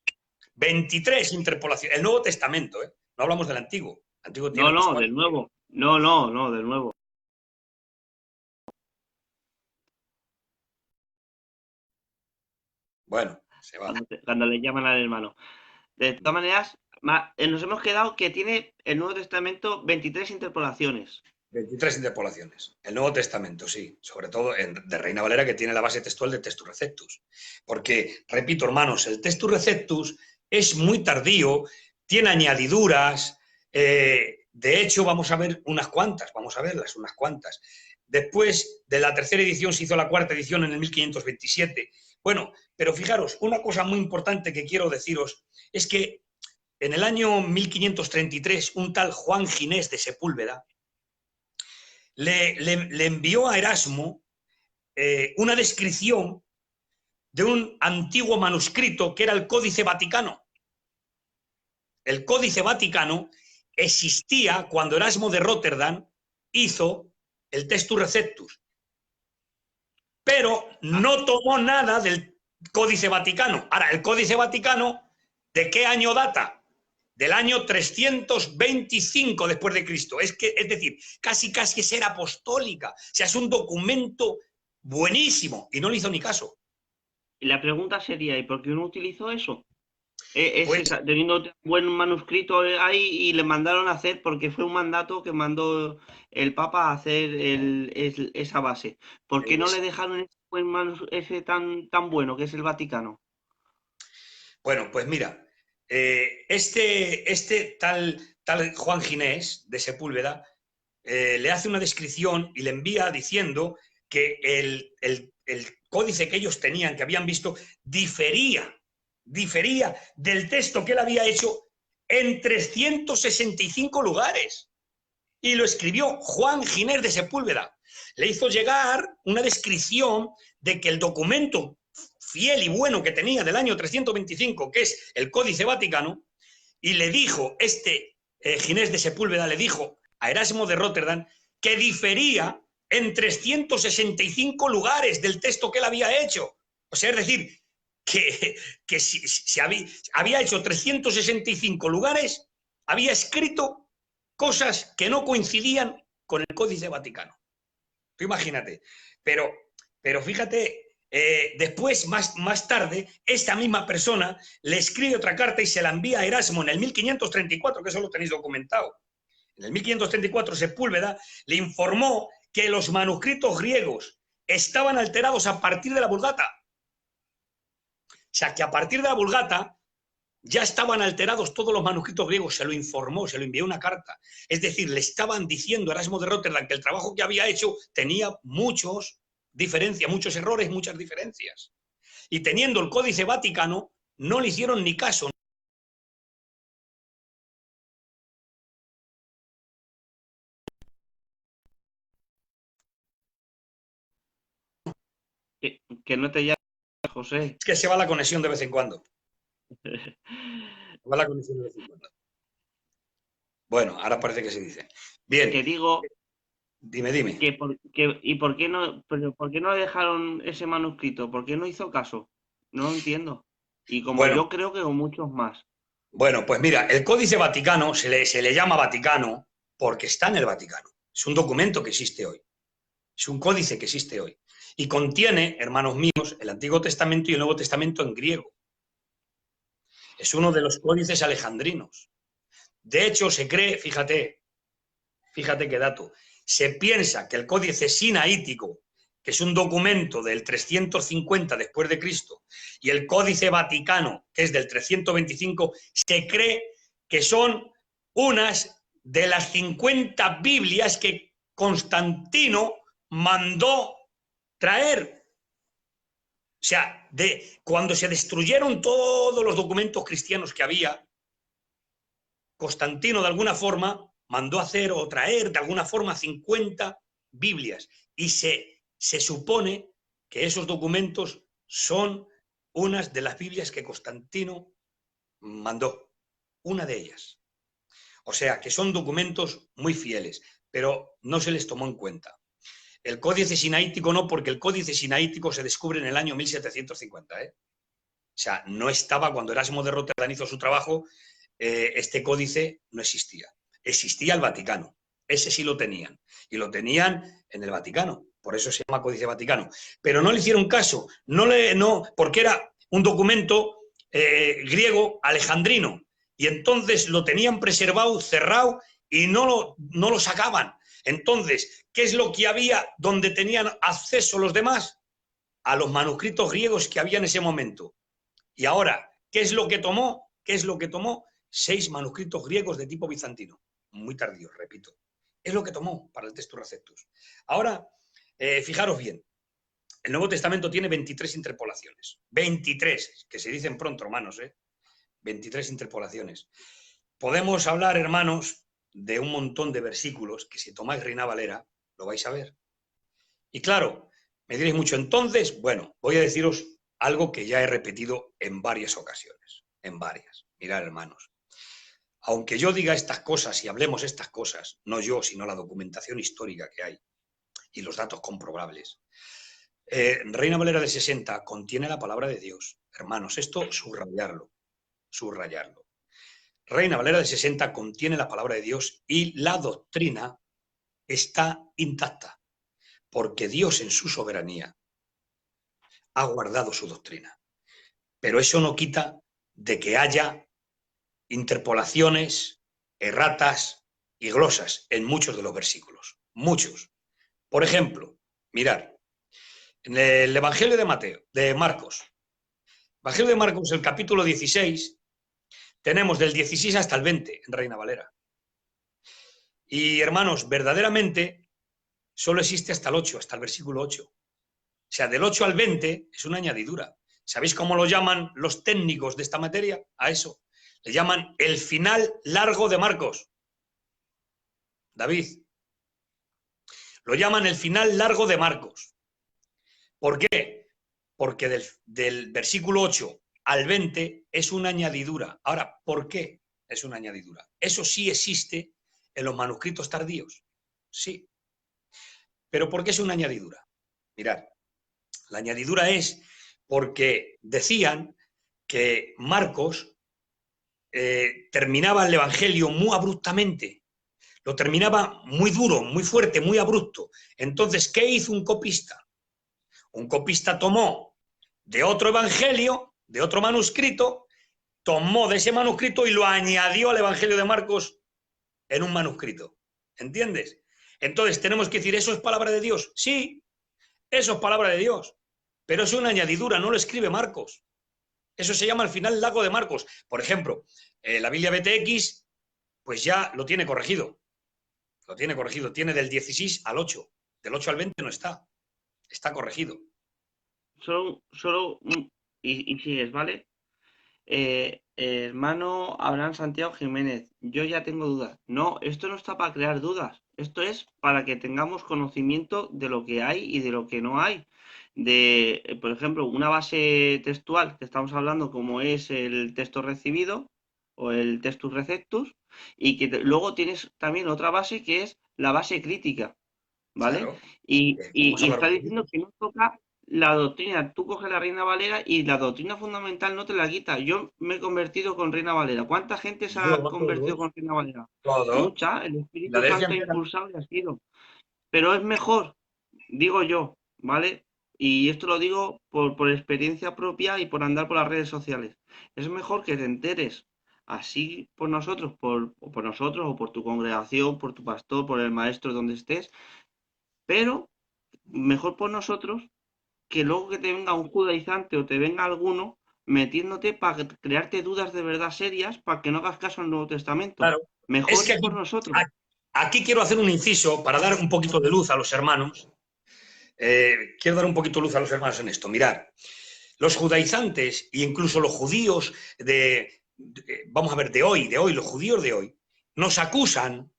23 interpolaciones. El Nuevo Testamento, ¿eh? No hablamos del Antiguo. El Antiguo tiene No, del nuevo. No, del nuevo. Bueno, se va. Cuando le llaman al hermano. De todas maneras, nos hemos quedado que tiene el Nuevo Testamento 23 interpolaciones. 23 interpolaciones. El Nuevo Testamento, sí. Sobre todo de Reina Valera, que tiene la base textual de Textus Receptus. Porque, repito, hermanos, el Textus Receptus es muy tardío, tiene añadiduras. De hecho, vamos a ver unas cuantas, vamos a verlas, unas cuantas. Después de la tercera edición se hizo la cuarta edición en el 1527. Bueno, pero fijaros, una cosa muy importante que quiero deciros es que en el año 1533 un tal Juan Ginés de Sepúlveda le envió a Erasmo una descripción de un antiguo manuscrito que era el Códice Vaticano. El Códice Vaticano existía cuando Erasmo de Rotterdam hizo el Textus Receptus, pero no tomó nada del Códice Vaticano. Ahora, el Códice Vaticano, ¿de qué año data? Del año 325 después de Cristo. Es decir, casi es era apostólica. O sea, es un documento buenísimo y no le hizo ni caso. Y la pregunta sería, ¿y por qué no utilizó eso? Pues, teniendo un buen manuscrito ahí y le mandaron a hacer, porque fue un mandato que mandó el Papa a hacer esa base. ¿Por qué no le dejaron ese tan bueno que es el Vaticano? bueno, pues mira, este tal Juan Ginés de Sepúlveda le hace una descripción y le envía diciendo que el códice que ellos tenían, que habían visto, difería del texto que él había hecho en 365 lugares. Y lo escribió Juan Ginés de Sepúlveda. Le hizo llegar una descripción de que el documento fiel y bueno que tenía del año 325, que es el Códice Vaticano, y le dijo, Ginés de Sepúlveda le dijo a Erasmo de Rotterdam que difería en 365 lugares del texto que él había hecho. O sea, es decir, que si había hecho 365 lugares, había escrito cosas que no coincidían con el Códice Vaticano. Tú imagínate. Pero fíjate, después, más tarde, esta misma persona le escribe otra carta y se la envía a Erasmo en el 1534, que eso lo tenéis documentado. En el 1534, Sepúlveda le informó que los manuscritos griegos estaban alterados a partir de la Vulgata. sea, que a partir de la Vulgata ya estaban alterados todos los manuscritos griegos, se lo informó, se lo envió una carta. Es decir, le estaban diciendo a Erasmo de Róterdam que el trabajo que había hecho tenía muchos diferencias, muchos errores, muchas diferencias. Y teniendo el Códice Vaticano, no le hicieron ni caso. Que no te llames, José. Es que se va la conexión de vez en cuando. Se va la conexión de vez en cuando. Bueno, ahora parece que se dice. Bien. Que digo... Dime. ¿Y por qué no dejaron ese manuscrito? ¿Por qué no hizo caso? No lo entiendo. Y como bueno, yo creo que con muchos más. Bueno, pues mira, el Códice Vaticano se le llama Vaticano porque está en el Vaticano. Es un documento que existe hoy. Es un códice que existe hoy. Y contiene, hermanos míos, el Antiguo Testamento y el Nuevo Testamento en griego. Es uno de los códices alejandrinos. De hecho, se cree, fíjate qué dato, se piensa que el Códice Sinaítico, que es un documento del 350 después de Cristo, y el Códice Vaticano, que es del 325, se cree que son unas de las 50 Biblias que Constantino mandó traer. O sea, cuando se destruyeron todos los documentos cristianos que había, Constantino de alguna forma mandó hacer o traer de alguna forma 50 Biblias y se supone que esos documentos son unas de las Biblias que Constantino mandó, una de ellas. O sea, que son documentos muy fieles, pero no se les tomó en cuenta. El Códice Sinaítico no, porque el Códice Sinaítico se descubre en el año 1750. O sea, no estaba cuando Erasmo de Róterdam hizo su trabajo, este códice no existía. Existía el Vaticano, ese sí lo tenían, y lo tenían en el Vaticano, por eso se llama Códice Vaticano. Pero no le hicieron caso, porque era un documento griego alejandrino, y entonces lo tenían preservado, cerrado, y no lo sacaban. Entonces, ¿qué es lo que había donde tenían acceso los demás? A los manuscritos griegos que había en ese momento. Y ahora, ¿qué es lo que tomó? 6 manuscritos griegos de tipo bizantino, muy tardíos, repito. Es lo que tomó para el Textus Receptus. Ahora, fijaros bien, el Nuevo Testamento tiene 23 interpolaciones. 23, que se dicen pronto, hermanos, 23 interpolaciones. Podemos hablar, hermanos, de un montón de versículos que si tomáis Reina Valera, lo vais a ver. Y claro, me diréis mucho, entonces, bueno, voy a deciros algo que ya he repetido en varias ocasiones, en varias. Mirad, hermanos, aunque yo diga estas cosas y hablemos estas cosas, no yo, sino la documentación histórica que hay y los datos comprobables, Reina Valera de 60 contiene la palabra de Dios. Hermanos, esto subrayarlo. Reina Valera de 60 contiene la palabra de Dios y la doctrina está intacta, porque Dios en su soberanía ha guardado su doctrina. Pero eso no quita de que haya interpolaciones, erratas y glosas en muchos de los versículos. Muchos. Por ejemplo, mirad, en el Evangelio de Marcos, el capítulo 16, tenemos del 16 hasta el 20 en Reina Valera. Y hermanos, verdaderamente solo existe hasta el 8, hasta el versículo 8. O sea, del 8 al 20 es una añadidura. ¿Sabéis cómo lo llaman los técnicos de esta materia? A eso. Le llaman el final largo de Marcos. David. Lo llaman el final largo de Marcos. ¿Por qué? Porque del versículo 8 al 20 es una añadidura. Ahora, ¿por qué es una añadidura? Eso sí existe en los manuscritos tardíos. Sí. ¿Pero por qué es una añadidura? Mirad, la añadidura es porque decían que Marcos terminaba el Evangelio muy abruptamente, lo terminaba muy duro, muy fuerte, muy abrupto. Entonces, ¿qué hizo un copista? Un copista tomó de otro Evangelio, de otro manuscrito, tomó de ese manuscrito y lo añadió al Evangelio de Marcos en un manuscrito. ¿Entiendes? Entonces, tenemos que decir, ¿eso es palabra de Dios? Sí, eso es palabra de Dios, pero es una añadidura, no lo escribe Marcos. Eso se llama al final el lago de Marcos. Por ejemplo, la Biblia BTX, pues ya lo tiene corregido. Lo tiene corregido. Tiene del 16 al 8. Del 8 al 20 no está. Está corregido. Y sigues, ¿vale? Hermano Abraham Santiago Jiménez, yo ya tengo dudas. No, esto no está para crear dudas. Esto es para que tengamos conocimiento de lo que hay y de lo que no hay. Por ejemplo, una base textual que estamos hablando, como es el texto recibido o el textus receptus, y que luego tienes también otra base que es la base crítica, ¿vale? Claro. Vamos a Y hablar está un diciendo poquito. que no toca la doctrina. Tú coges la Reina Valera y la doctrina fundamental no te la quita. Yo me he convertido con Reina Valera. ¿Cuánta gente se ha convertido Todos. con Reina Valera? Todo. Mucha. El La Espíritu herencia Santo ha entera. impulsado y ha sido. Pero es mejor, digo yo, ¿vale? Y esto lo digo por experiencia propia y por andar por las redes sociales. Es mejor que te enteres así por nosotros, o por nosotros, o por tu congregación, por tu pastor, por el maestro donde estés, pero mejor por nosotros que luego que te venga un judaizante o te venga alguno metiéndote para crearte dudas de verdad serias para que no hagas caso al Nuevo Testamento. Claro. Es Mejor que ir por nosotros. aquí quiero hacer un inciso para dar un poquito de luz a los hermanos. Quiero dar un poquito de luz a los hermanos en esto. Mirad, los judaizantes e incluso los judíos vamos a ver, de hoy, los judíos de hoy, nos acusan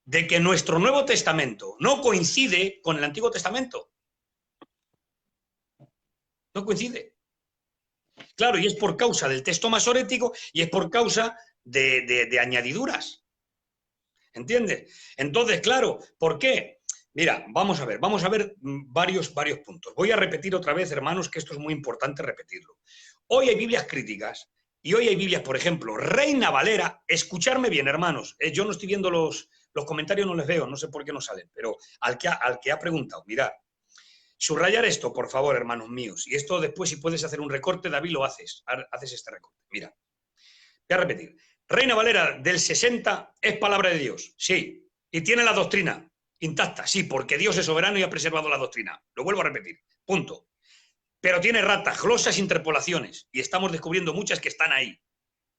de que nuestro Nuevo Testamento no coincide con el Antiguo Testamento. No coincide. Claro, y es por causa del texto masorético y es por causa de añadiduras. ¿Entiendes? Entonces, claro, ¿por qué? Mira, vamos a ver varios puntos. Voy a repetir otra vez, hermanos, que esto es muy importante repetirlo. Hoy hay Biblias críticas y hoy hay Biblias, por ejemplo, Reina Valera, escucharme bien, hermanos, yo no estoy viendo los comentarios, no les veo, no sé por qué no salen, pero al que ha preguntado, mirad, subrayar esto, por favor, hermanos míos, y esto después si puedes hacer un recorte, David, lo haces este recorte. Mira, voy a repetir. Reina Valera del 60 es palabra de Dios, sí, y tiene la doctrina intacta, sí, porque Dios es soberano y ha preservado la doctrina. Lo vuelvo a repetir, punto. Pero tiene ratas, glosas, interpolaciones, y estamos descubriendo muchas que están ahí.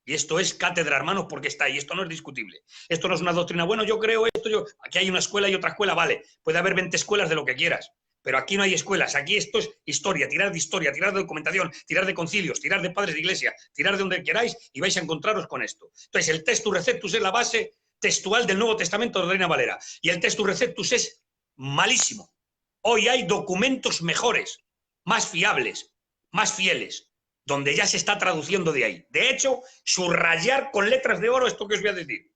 Y esto es cátedra, hermanos, porque está ahí. Esto no es discutible. Esto no es una doctrina. Bueno, yo creo esto, aquí hay una escuela y otra escuela, vale. Puede haber 20 escuelas de lo que quieras. Pero aquí no hay escuelas. Aquí esto es historia, tirar de documentación, tirar de concilios, tirar de padres de iglesia, tirar de donde queráis y vais a encontraros con esto. Entonces, el Textus Receptus es la base textual del Nuevo Testamento de Reina Valera. Y el Textus Receptus es malísimo. Hoy hay documentos mejores, más fiables, más fieles, donde ya se está traduciendo de ahí. De hecho, subrayar con letras de oro esto que os voy a decir.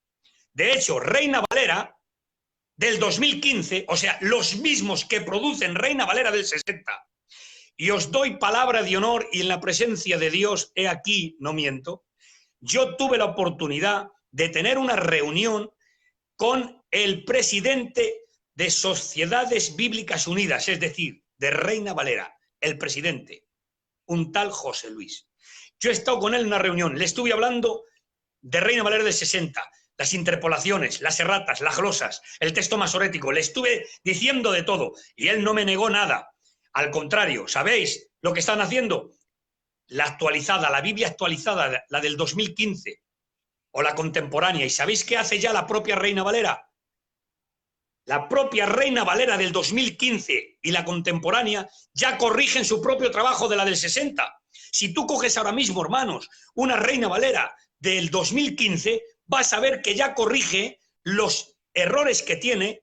De hecho, Reina Valera del 2015, o sea, los mismos que producen Reina Valera del 60, y os doy palabra de honor y en la presencia de Dios, he aquí, no miento, yo tuve la oportunidad de tener una reunión con el presidente de Sociedades Bíblicas Unidas, es decir, de Reina Valera, el presidente, un tal José Luis. Yo he estado con él en una reunión, le estuve hablando de Reina Valera del 60, las interpolaciones, las erratas, las glosas, el texto masorético, le estuve diciendo de todo y él no me negó nada. Al contrario, ¿sabéis lo que están haciendo? La actualizada, la Biblia actualizada, la del 2015 o la contemporánea. ¿Y sabéis qué hace ya la propia Reina Valera? La propia Reina Valera del 2015 y la contemporánea ya corrigen su propio trabajo de la del 60. Si tú coges ahora mismo, hermanos, una Reina Valera del 2015, vas a ver que ya corrige los errores que tiene,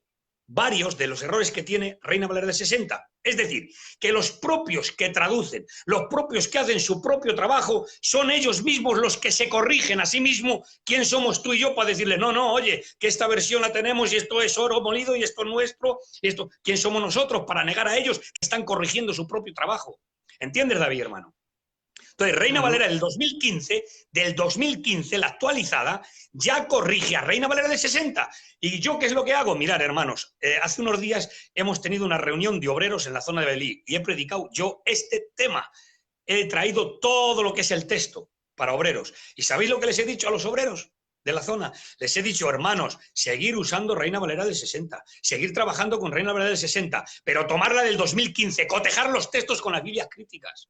varios de los errores que tiene Reina Valera del 60. Es decir, que los propios que traducen, los propios que hacen su propio trabajo, son ellos mismos los que se corrigen a sí mismos. ¿Quién somos tú y yo para decirle, no, oye, que esta versión la tenemos y esto es oro molido y esto es nuestro? Y esto, ¿quién somos nosotros para negar a ellos que están corrigiendo su propio trabajo? ¿Entiendes, David, hermano? Entonces, Reina Valera del 2015, la actualizada, ya corrige a Reina Valera del 60. ¿Y yo qué es lo que hago? Mirad, hermanos, hace unos días hemos tenido una reunión de obreros en la zona de Belí y he predicado yo este tema. He traído todo lo que es el texto para obreros. ¿Y sabéis lo que les he dicho a los obreros de la zona? Les he dicho, hermanos, seguir usando Reina Valera del 60, seguir trabajando con Reina Valera del 60, pero tomarla del 2015, cotejar los textos con las Biblias críticas,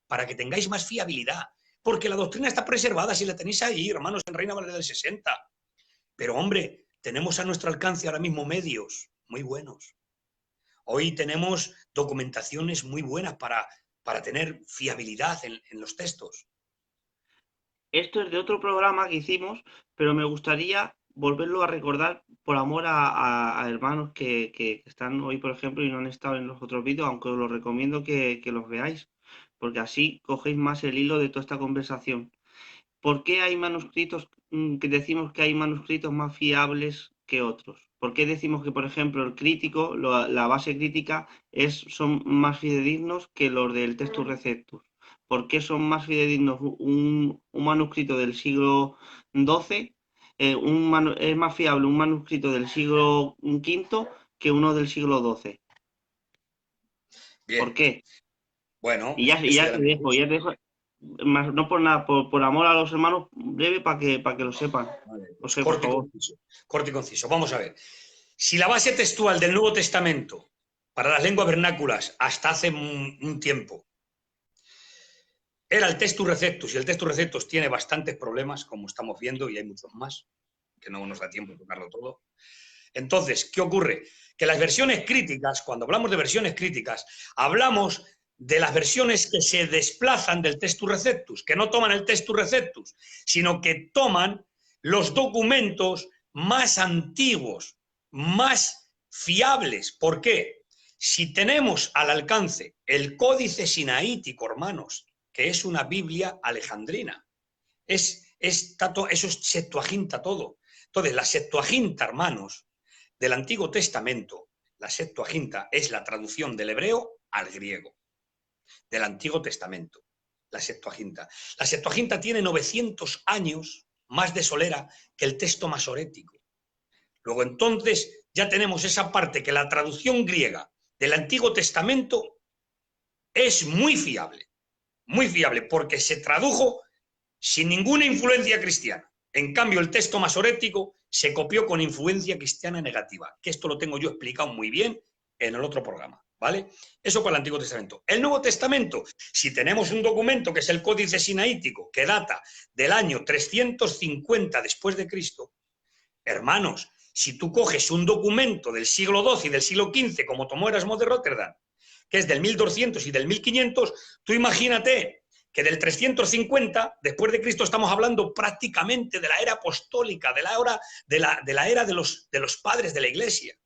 para que tengáis más fiabilidad, porque la doctrina está preservada, si la tenéis ahí, hermanos, en Reina Valera del 60. Pero, hombre, tenemos a nuestro alcance ahora mismo medios muy buenos. Hoy tenemos documentaciones muy buenas para tener fiabilidad en los textos. Esto es de otro programa que hicimos, pero me gustaría volverlo a recordar por amor a hermanos que están hoy, por ejemplo, y no han estado en los otros vídeos, aunque os lo recomiendo que los veáis, porque así cogéis más el hilo de toda esta conversación. ¿Por qué hay manuscritos que decimos que hay manuscritos más fiables que otros? ¿Por qué decimos que, por ejemplo, el crítico, la base crítica, son más fidedignos que los del Textus Receptus? ¿Por qué son más fidedignos un manuscrito del siglo XII? Es más fiable un manuscrito del siglo V que uno del siglo XII. ¿Por Bien, qué? bueno, Y eso ya ya lo te hemos dejo, dicho. no por nada, por amor a los hermanos, breve para que lo sepan. Vale, pues José, por favor. corto y conciso. Vamos a ver. Si la base textual del Nuevo Testamento para las lenguas vernáculas hasta hace un tiempo era el Textus Receptus, y el Textus Receptus tiene bastantes problemas, como estamos viendo, y hay muchos más, que no nos da tiempo de tocarlo todo. Entonces, ¿qué ocurre? Que las versiones críticas, cuando hablamos de versiones críticas, hablamos de las versiones que se desplazan del Textus Receptus, que no toman el Textus Receptus, sino que toman los documentos más antiguos, más fiables. ¿Por qué? Si tenemos al alcance el Códice Sinaítico, hermanos, que es una Biblia alejandrina, eso es Septuaginta todo. Entonces, la Septuaginta, hermanos, del Antiguo Testamento, la Septuaginta es la traducción del hebreo al griego, del Antiguo Testamento, la Septuaginta. La Septuaginta tiene 900 años más de solera que el texto masorético. Luego, entonces, ya tenemos esa parte que la traducción griega del Antiguo Testamento es muy fiable, porque se tradujo sin ninguna influencia cristiana. En cambio, el texto masorético se copió con influencia cristiana negativa, que esto lo tengo yo explicado muy bien en el otro programa, ¿vale? Eso con el Antiguo Testamento. El Nuevo Testamento, si tenemos un documento que es el Códice Sinaítico, que data del año 350 después de Cristo, hermanos, si tú coges un documento del siglo XII y del siglo XV, como tomó Erasmo de Rotterdam, que es del 1200 y del 1500, tú imagínate que del 350 después de Cristo estamos hablando prácticamente de la era apostólica, de la era de los padres de la Iglesia.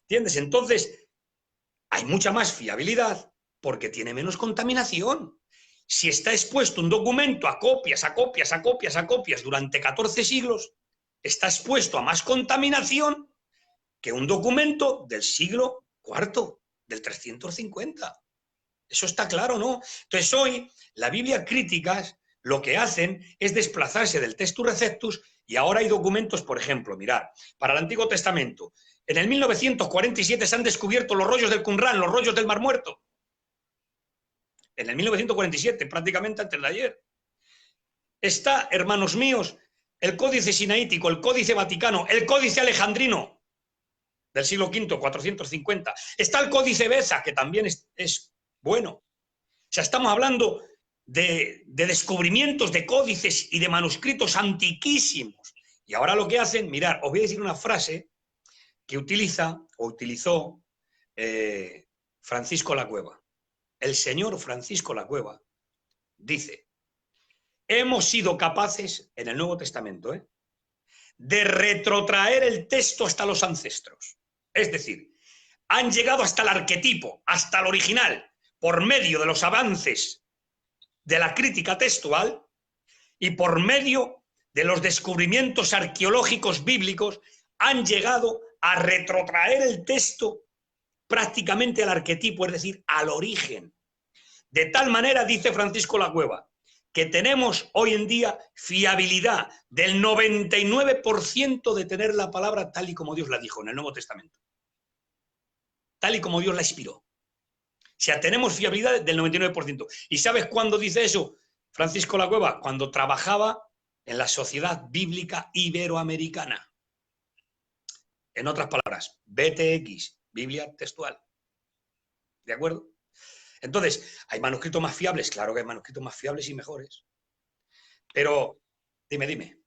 ¿Entiendes? Entonces, hay mucha más fiabilidad porque tiene menos contaminación. Si está expuesto un documento a copias durante 14 siglos, está expuesto a más contaminación que un documento del siglo IV, del 350. Eso está claro, ¿no? Entonces hoy la Biblia críticas lo que hacen es desplazarse del Textus Receptus, y ahora hay documentos, por ejemplo, mirad, para el Antiguo Testamento, en el 1947 se han descubierto los rollos del Qumrán, los rollos del Mar Muerto. En el 1947, prácticamente antes de ayer. Está, hermanos míos, el Códice Sinaítico, el Códice Vaticano, el Códice Alejandrino del siglo V, 450. Está el Códice Beza, que también es bueno. O sea, estamos hablando de descubrimientos de códices y de manuscritos antiquísimos. Y ahora lo que hacen, mirad, os voy a decir una frase que utilizó Francisco la Cueva. El señor Francisco la Cueva dice: hemos sido capaces, en el Nuevo Testamento, de retrotraer el texto hasta los ancestros. Es decir, han llegado hasta el arquetipo, hasta el original, por medio de los avances de la crítica textual y por medio de los descubrimientos arqueológicos bíblicos, han llegado a retrotraer el texto prácticamente al arquetipo, es decir, al origen. De tal manera, dice Francisco la Cueva, que tenemos hoy en día fiabilidad del 99% de tener la palabra tal y como Dios la dijo en el Nuevo Testamento, tal y como Dios la inspiró. O sea, tenemos fiabilidad del 99%. ¿Y sabes cuándo dice eso Francisco la Cueva? Cuando trabajaba en la Sociedad Bíblica Iberoamericana. En otras palabras, BTX, Biblia textual. ¿De acuerdo? Entonces, ¿hay manuscritos más fiables? Claro que hay manuscritos más fiables y mejores. Pero, dime.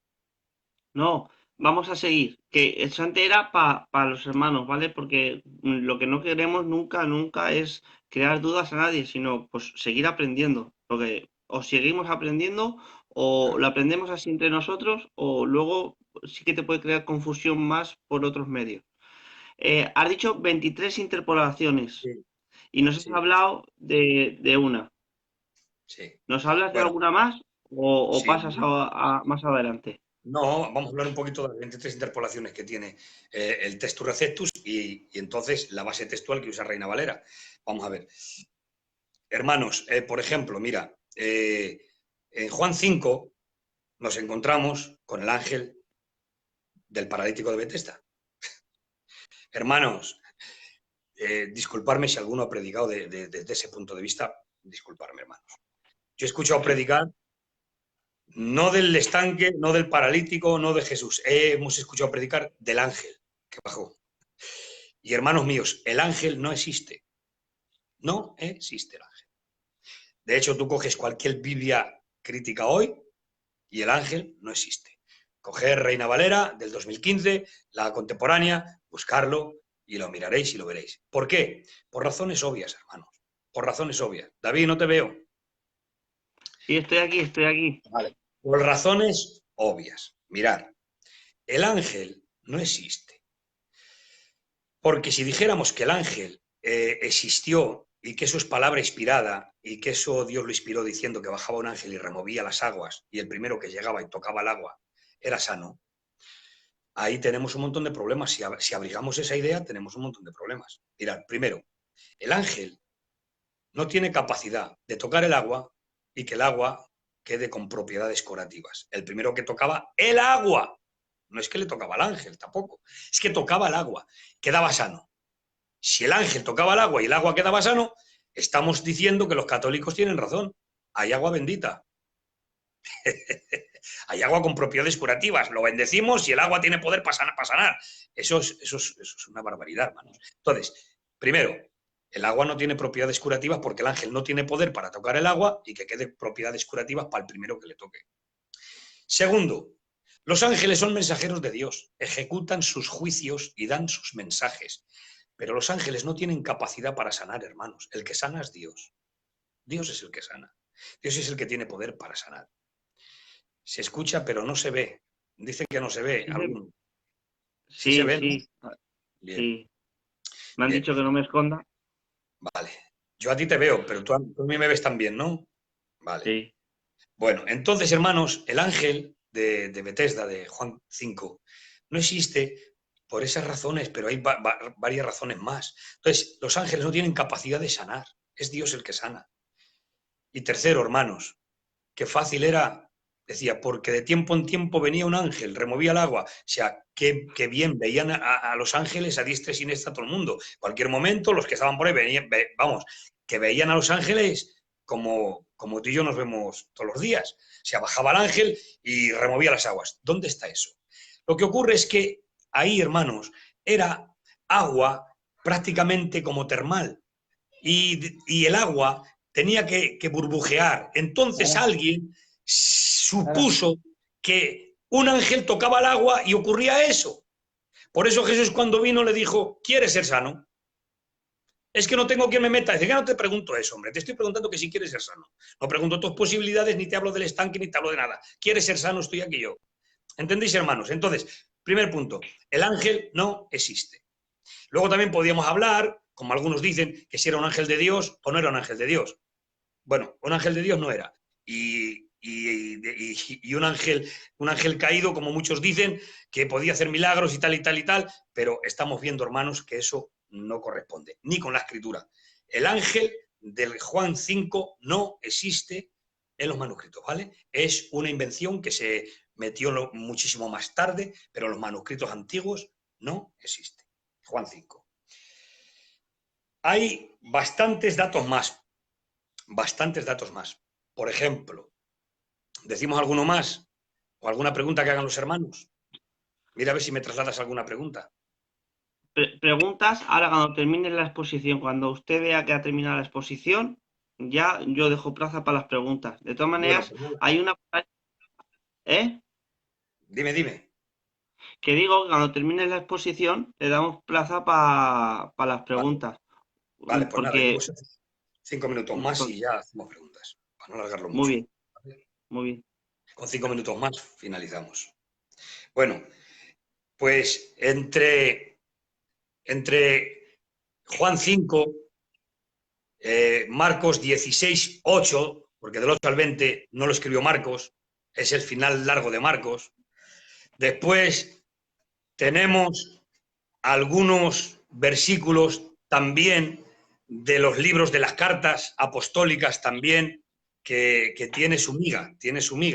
No, vamos a seguir. Que el Sante era para los hermanos, ¿vale? Porque lo que no queremos nunca, nunca es crear dudas a nadie, sino pues seguir aprendiendo. Porque o seguimos aprendiendo o Claro. lo aprendemos así entre nosotros o luego sí que te puede crear confusión más por otros medios. Has dicho 23 interpolaciones Sí, y nos has sí, hablado de una. sí. ¿Nos hablas de Bueno, alguna más o sí. pasas a más adelante? No, vamos a hablar un poquito de las 23 interpolaciones que tiene el Textus Receptus y entonces la base textual que usa Reina Valera. Vamos a ver. Hermanos, por ejemplo, mira, en Juan 5 nos encontramos con el ángel del paralítico de Betesda. Hermanos, disculparme si alguno ha predicado desde ese punto de vista, disculparme, hermanos. Yo he escuchado predicar no del estanque, no del paralítico, no de Jesús. Hemos escuchado predicar del ángel que bajó. Y hermanos míos, el ángel no existe. No existe el ángel. De hecho, tú coges cualquier Biblia crítica hoy y el ángel no existe. Coger Reina Valera del 2015, la contemporánea, buscarlo y lo miraréis y lo veréis. ¿Por qué? Por razones obvias, hermanos. Por razones obvias. David, no te veo. Sí, estoy aquí, estoy aquí. Vale. Por razones obvias. Mirad, el ángel no existe. Porque si dijéramos que el ángel existió y que eso es palabra inspirada y que eso Dios lo inspiró diciendo que bajaba un ángel y removía las aguas y el primero que llegaba y tocaba el agua era sano, ahí tenemos un montón de problemas. Si abrigamos esa idea, tenemos un montón de problemas. Mirad, primero, el ángel no tiene capacidad de tocar el agua y que el agua quede con propiedades curativas. El primero que tocaba el agua, no es que le tocaba al ángel tampoco, es que tocaba el agua, quedaba sano. Si el ángel tocaba el agua y el agua quedaba sano, estamos diciendo que los católicos tienen razón. Hay agua bendita. Hay agua con propiedades curativas. Lo bendecimos y el agua tiene poder para sanar. Eso es una barbaridad, hermanos. Entonces, primero, el agua no tiene propiedades curativas porque el ángel no tiene poder para tocar el agua y que quede propiedades curativas para el primero que le toque. Segundo, los ángeles son mensajeros de Dios, ejecutan sus juicios y dan sus mensajes. Pero los ángeles no tienen capacidad para sanar, hermanos. El que sana es Dios. Dios es el que sana. Dios es el que tiene poder para sanar. Se escucha, pero no se ve. Dicen que no se ve. Sí, Alguno. Sí se sí, ve, ¿no? sí, Bien, sí. Me han bien. dicho que no me esconda. Vale. Yo a ti te veo, pero tú a mí me ves también, ¿no? Vale. Sí. Bueno, entonces, hermanos, el ángel de Betesda, de Juan 5, no existe por esas razones, pero hay varias razones más. Entonces, los ángeles no tienen capacidad de sanar. Es Dios el que sana. Y tercero, hermanos, qué fácil era, decía, porque de tiempo en tiempo venía un ángel, removía el agua. O sea, qué bien veían a los ángeles a diestra y siniestra todo el mundo. Cualquier momento, los que estaban por ahí venían, vamos, que veían a los ángeles como tú y yo nos vemos todos los días. O sea, bajaba el ángel y removía las aguas. ¿Dónde está eso? Lo que ocurre es que ahí, hermanos, era agua prácticamente como termal. Y el agua tenía que burbujear. Entonces alguien supuso que un ángel tocaba el agua y ocurría eso. Por eso Jesús cuando vino le dijo, ¿quieres ser sano? Es que no tengo quien me meta. Dice que no te pregunto eso, hombre. Te estoy preguntando que si quieres ser sano. No pregunto tus posibilidades, ni te hablo del estanque, ni te hablo de nada. ¿Quieres ser sano? Estoy aquí yo. ¿Entendéis, hermanos? Entonces, primer punto, el ángel no existe. Luego también podíamos hablar, como algunos dicen, que si era un ángel de Dios o no era un ángel de Dios. Bueno, un ángel de Dios no era. Y un ángel caído, como muchos dicen, que podía hacer milagros y tal y tal y tal, pero estamos viendo, hermanos, que eso no corresponde, ni con la escritura. El ángel del Juan 5 no existe en los manuscritos, ¿vale? Es una invención que se metió muchísimo más tarde, pero en los manuscritos antiguos no existe. Juan 5. Hay bastantes datos más, bastantes datos más. Por ejemplo, ¿decimos alguno más? ¿O alguna pregunta que hagan los hermanos? Mira a ver si me trasladas alguna pregunta. preguntas, ahora cuando termine la exposición, cuando usted vea que ha terminado la exposición, ya yo dejo plaza para las preguntas. De todas Bueno, maneras, pues nada. hay una... ¿Eh? Dime, dime. Que digo, cuando termine la exposición, le damos plaza para las Vale, preguntas. vale, pues nada, Porque... llevamos 5 minutos más y ya hacemos preguntas, para no alargarlo Muy mucho. bien, muy bien. Con 5 minutos más finalizamos. Bueno, pues entre Juan 5, Marcos 16, 8, porque del 8 al 20 no lo escribió Marcos, es el final largo de Marcos. Después tenemos algunos versículos también de los libros de las cartas apostólicas también, que tiene su miga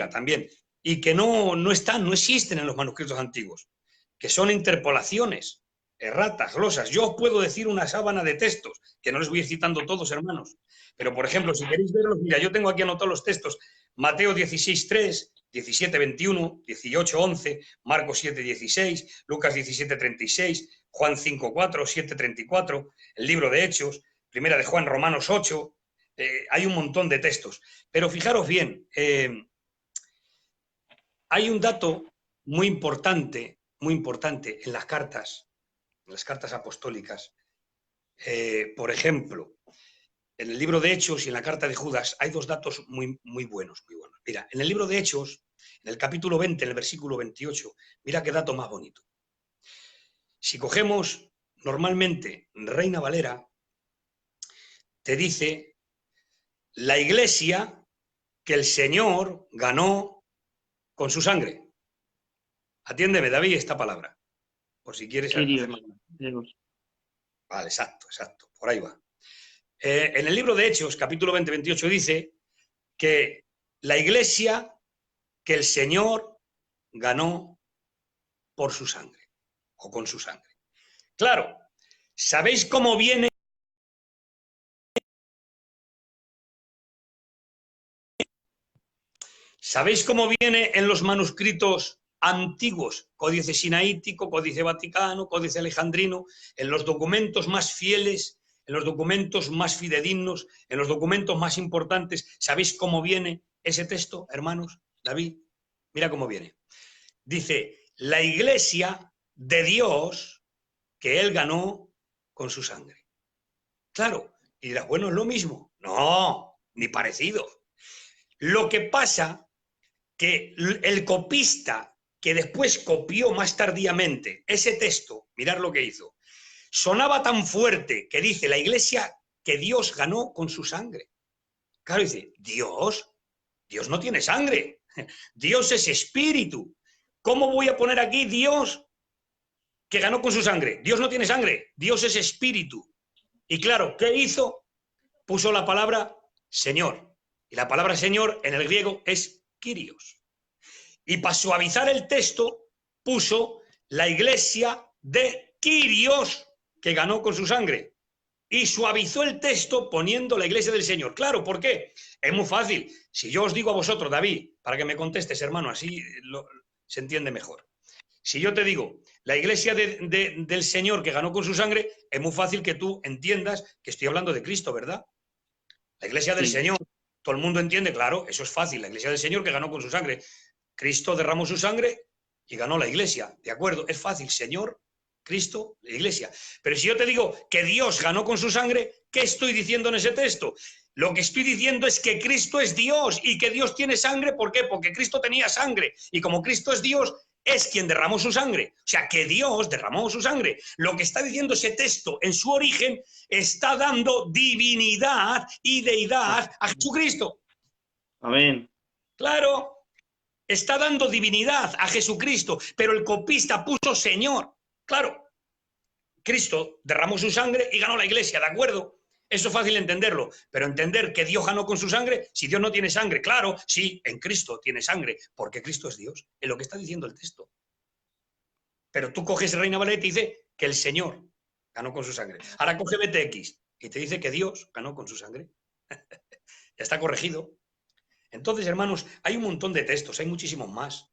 también, y que no están, no existen en los manuscritos antiguos, que son interpolaciones, erratas, glosas. Yo os puedo decir una sábana de textos, que no les voy a ir citando todos, hermanos, pero por ejemplo, si queréis verlos, mira, yo tengo aquí anotados los textos: Mateo 16, 3, 17, 21, 18, 11, Marcos 7, 16, Lucas 17, 36, Juan 5, 4, 7, 34, el libro de Hechos, Primera de Juan, Romanos 8, hay un montón de textos. Pero fijaros bien, hay un dato muy importante en las cartas apostólicas. Por ejemplo, en el libro de Hechos y en la carta de Judas hay dos datos muy, muy buenos, muy buenos. Mira, en el libro de Hechos, en el capítulo 20, en el versículo 28, mira qué dato más bonito. Si cogemos normalmente Reina Valera, te dice la iglesia que el Señor ganó con su sangre. Atiéndeme, David, esta palabra, por si quieres hacer más. Quirios, Dios. Vale, exacto, por ahí va. En el libro de Hechos, capítulo 20, 28, dice que la iglesia que el Señor ganó por su sangre, o con su sangre. Claro, ¿sabéis cómo viene? ¿Sabéis cómo viene en los manuscritos antiguos? Códice Sinaítico, Códice Vaticano, Códice Alejandrino, en los documentos más fieles, en los documentos más fidedignos, en los documentos más importantes. ¿Sabéis cómo viene ese texto, hermanos? David, mira cómo viene. Dice, la iglesia de Dios que él ganó con su sangre. Claro, y dirás, bueno, es lo mismo. No, ni parecido. Lo que pasa que el copista que después copió más tardíamente ese texto, mirad lo que hizo, sonaba tan fuerte que dice la iglesia que Dios ganó con su sangre. Claro, dice, Dios no tiene sangre, Dios es espíritu. ¿Cómo voy a poner aquí Dios que ganó con su sangre? Dios no tiene sangre, Dios es espíritu. Y claro, ¿qué hizo? Puso la palabra Señor. Y la palabra Señor en el griego es Kyrios. Y para suavizar el texto puso la iglesia de Kyrios que ganó con su sangre. Y suavizó el texto poniendo la iglesia del Señor. Claro, ¿por qué? Es muy fácil. Si yo os digo a vosotros, David, para que me contestes, hermano, así se entiende mejor. Si yo te digo la iglesia del Señor que ganó con su sangre, es muy fácil que tú entiendas que estoy hablando de Cristo, ¿verdad? La iglesia del Sí, Señor, todo el mundo entiende, claro, eso es fácil, la iglesia del Señor que ganó con su sangre. Cristo derramó su sangre y ganó la iglesia, ¿de acuerdo? Es fácil, Señor, Cristo, la iglesia. Pero si yo te digo que Dios ganó con su sangre, ¿qué estoy diciendo en ese texto? Lo que estoy diciendo es que Cristo es Dios y que Dios tiene sangre, ¿por qué? Porque Cristo tenía sangre y como Cristo es Dios, es quien derramó su sangre. O sea, que Dios derramó su sangre. Lo que está diciendo ese texto en su origen está dando divinidad y deidad a Jesucristo. amén. Claro, está dando divinidad a Jesucristo, pero el copista puso Señor. Claro, Cristo derramó su sangre y ganó la iglesia, ¿de acuerdo? Eso es fácil entenderlo, pero entender que Dios ganó con su sangre, si Dios no tiene sangre, claro, sí, en Cristo tiene sangre, porque Cristo es Dios, es lo que está diciendo el texto. Pero tú coges Reina Valera y te dice que el Señor ganó con su sangre. Ahora coge BTX y te dice que Dios ganó con su sangre. Ya está corregido. Entonces, hermanos, hay un montón de textos, hay muchísimos más.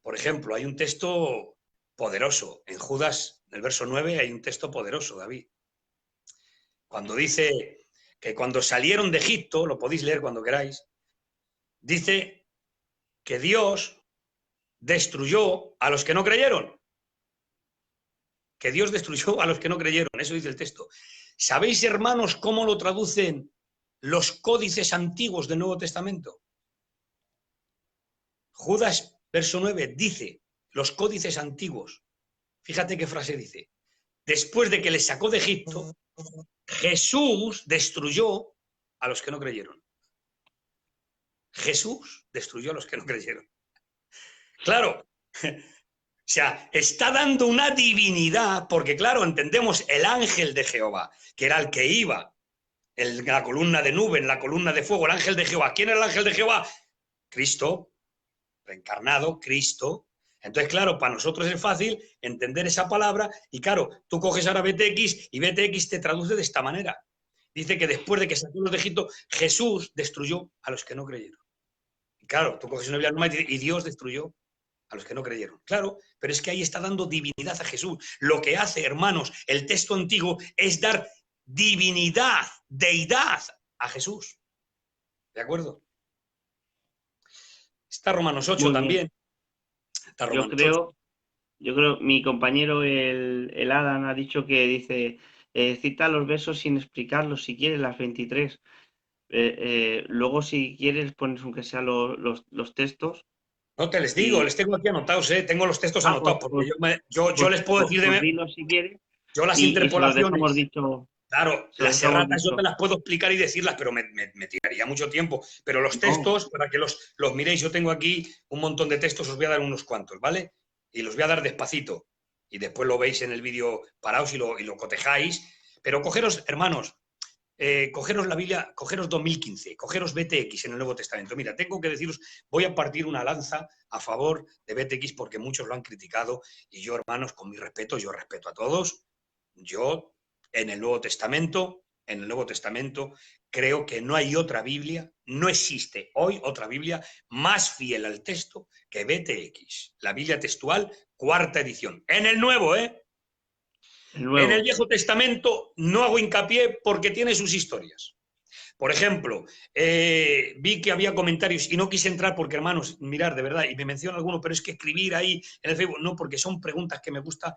Por ejemplo, hay un texto poderoso en Judas En el verso 9 hay un texto poderoso, David. Cuando dice que cuando salieron de Egipto, lo podéis leer cuando queráis, dice que Dios destruyó a los que no creyeron. Que Dios destruyó a los que no creyeron. Eso dice el texto. ¿Sabéis, hermanos, cómo lo traducen los códices antiguos del Nuevo Testamento? Judas, verso 9, dice, los códices antiguos. Fíjate qué frase dice. Después de que les sacó de Egipto, Jesús destruyó a los que no creyeron. Jesús destruyó a los que no creyeron. Claro, o sea, está dando una divinidad, porque claro, entendemos el ángel de Jehová, que era el que iba en la columna de nube, en la columna de fuego, el ángel de Jehová. ¿Quién era el ángel de Jehová? Cristo, reencarnado, Cristo. Entonces, claro, para nosotros es fácil entender esa palabra y claro, tú coges ahora BTX y BTX te traduce de esta manera. Dice que después de que sacó los de Egipto, Jesús destruyó a los que no creyeron. Y claro, tú coges una Biblia normal y Dios destruyó a los que no creyeron. Claro, pero es que ahí está dando divinidad a Jesús. Lo que hace, hermanos, el texto antiguo es dar divinidad, deidad a Jesús. ¿De acuerdo? Está Romanos 8 Muy bien. también. Está Romanos 8. Yo creo, mi compañero el Adam ha dicho que dice, cita los versos sin explicarlos, si quieres, las 23. Luego, si quieres, pones aunque sea los textos. No te les digo, Y, les tengo aquí anotados, tengo los textos anotados, porque yo les puedo decir pues dilo si quieres yo las y se los dejamos interpolaciones. dicho. Claro, Se los las dejamos erratas yo te dicho. las puedo explicar y decirlas, pero me tiraría mucho tiempo. Pero los textos, para que los miréis, yo tengo aquí un montón de textos, os voy a dar unos cuantos, ¿vale? Y los voy a dar despacito. Y después lo veis en el vídeo paraos y lo cotejáis. Pero cogeros, hermanos, cogeros la Biblia, cogeros 2015, cogeros BTX en el Nuevo Testamento. Mira, tengo que deciros, voy a partir una lanza a favor de BTX porque muchos lo han criticado y yo, hermanos, con mi respeto, yo respeto a todos. Yo, en el Nuevo Testamento, creo que no hay otra Biblia, no existe hoy otra Biblia más fiel al texto que BTX, la Biblia textual, cuarta edición. En el Nuevo, ¿eh? En el Viejo Testamento no hago hincapié porque tiene sus historias. Por ejemplo, vi que había comentarios y no quise entrar porque, hermanos, mirar, de verdad, y me menciona alguno, pero es que escribir ahí en el Facebook, no, porque son preguntas que me gusta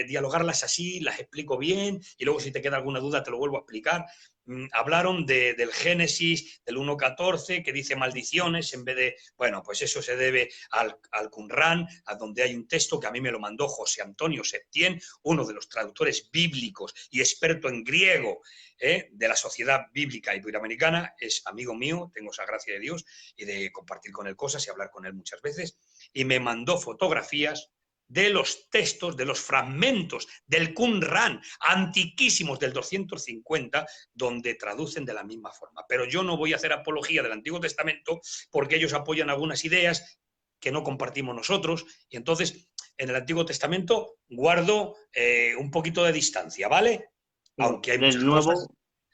dialogarlas así, las explico bien y luego si te queda alguna duda te lo vuelvo a explicar. Hablaron del Génesis, del 1.14, que dice maldiciones en vez de, bueno, pues eso se debe al Qumran, a donde hay un texto que a mí me lo mandó José Antonio Septién, uno de los traductores bíblicos y experto en griego de la Sociedad Bíblica Iberoamericana, es amigo mío, tengo esa gracia de Dios y de compartir con él cosas y hablar con él muchas veces, y me mandó fotografías de los textos, de los fragmentos del Qumran, antiquísimos del 250, donde traducen de la misma forma. Pero yo no voy a hacer apología del Antiguo Testamento porque ellos apoyan algunas ideas que no compartimos nosotros, y entonces en el Antiguo Testamento guardo un poquito de distancia, ¿vale? Aunque hay muchas cosas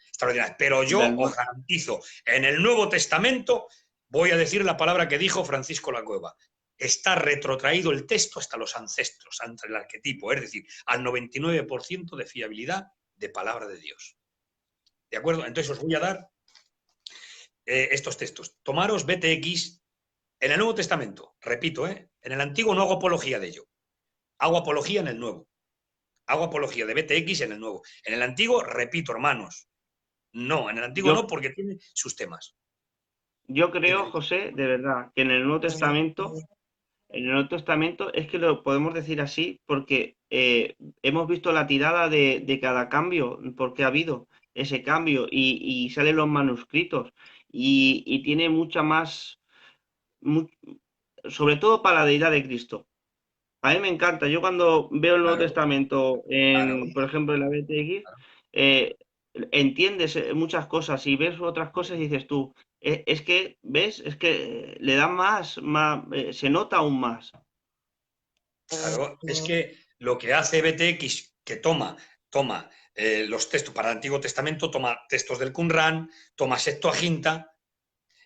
extraordinarias. Pero yo os garantizo, en el Nuevo Testamento voy a decir la palabra que dijo Francisco La Cueva. Está retrotraído el texto hasta los ancestros, ante el arquetipo, es decir, al 99% de fiabilidad de palabra de Dios. ¿De acuerdo? Entonces os voy a dar estos textos. Tomaros BTX en el Nuevo Testamento, repito, en el Antiguo no hago apología de ello, hago apología en el Nuevo. Hago apología de BTX en el Nuevo. En el Antiguo, repito, hermanos, no, en el Antiguo no, porque tiene sus temas. Yo creo, José, de verdad, que en el Nuevo Testamento es que lo podemos decir así porque hemos visto la tirada de cada cambio, porque ha habido ese cambio y salen los manuscritos y tiene mucha más, sobre todo para la deidad de Cristo. A mí me encanta. Yo cuando veo el Nuevo Testamento, por ejemplo, en la BTX, entiendes muchas cosas y ves otras cosas y dices tú, es que, ¿ves? Es que le da más, se nota aún más. Claro, es que lo que hace BTX, que toma los textos para el Antiguo Testamento, toma textos del Qumran, toma Septuaginta,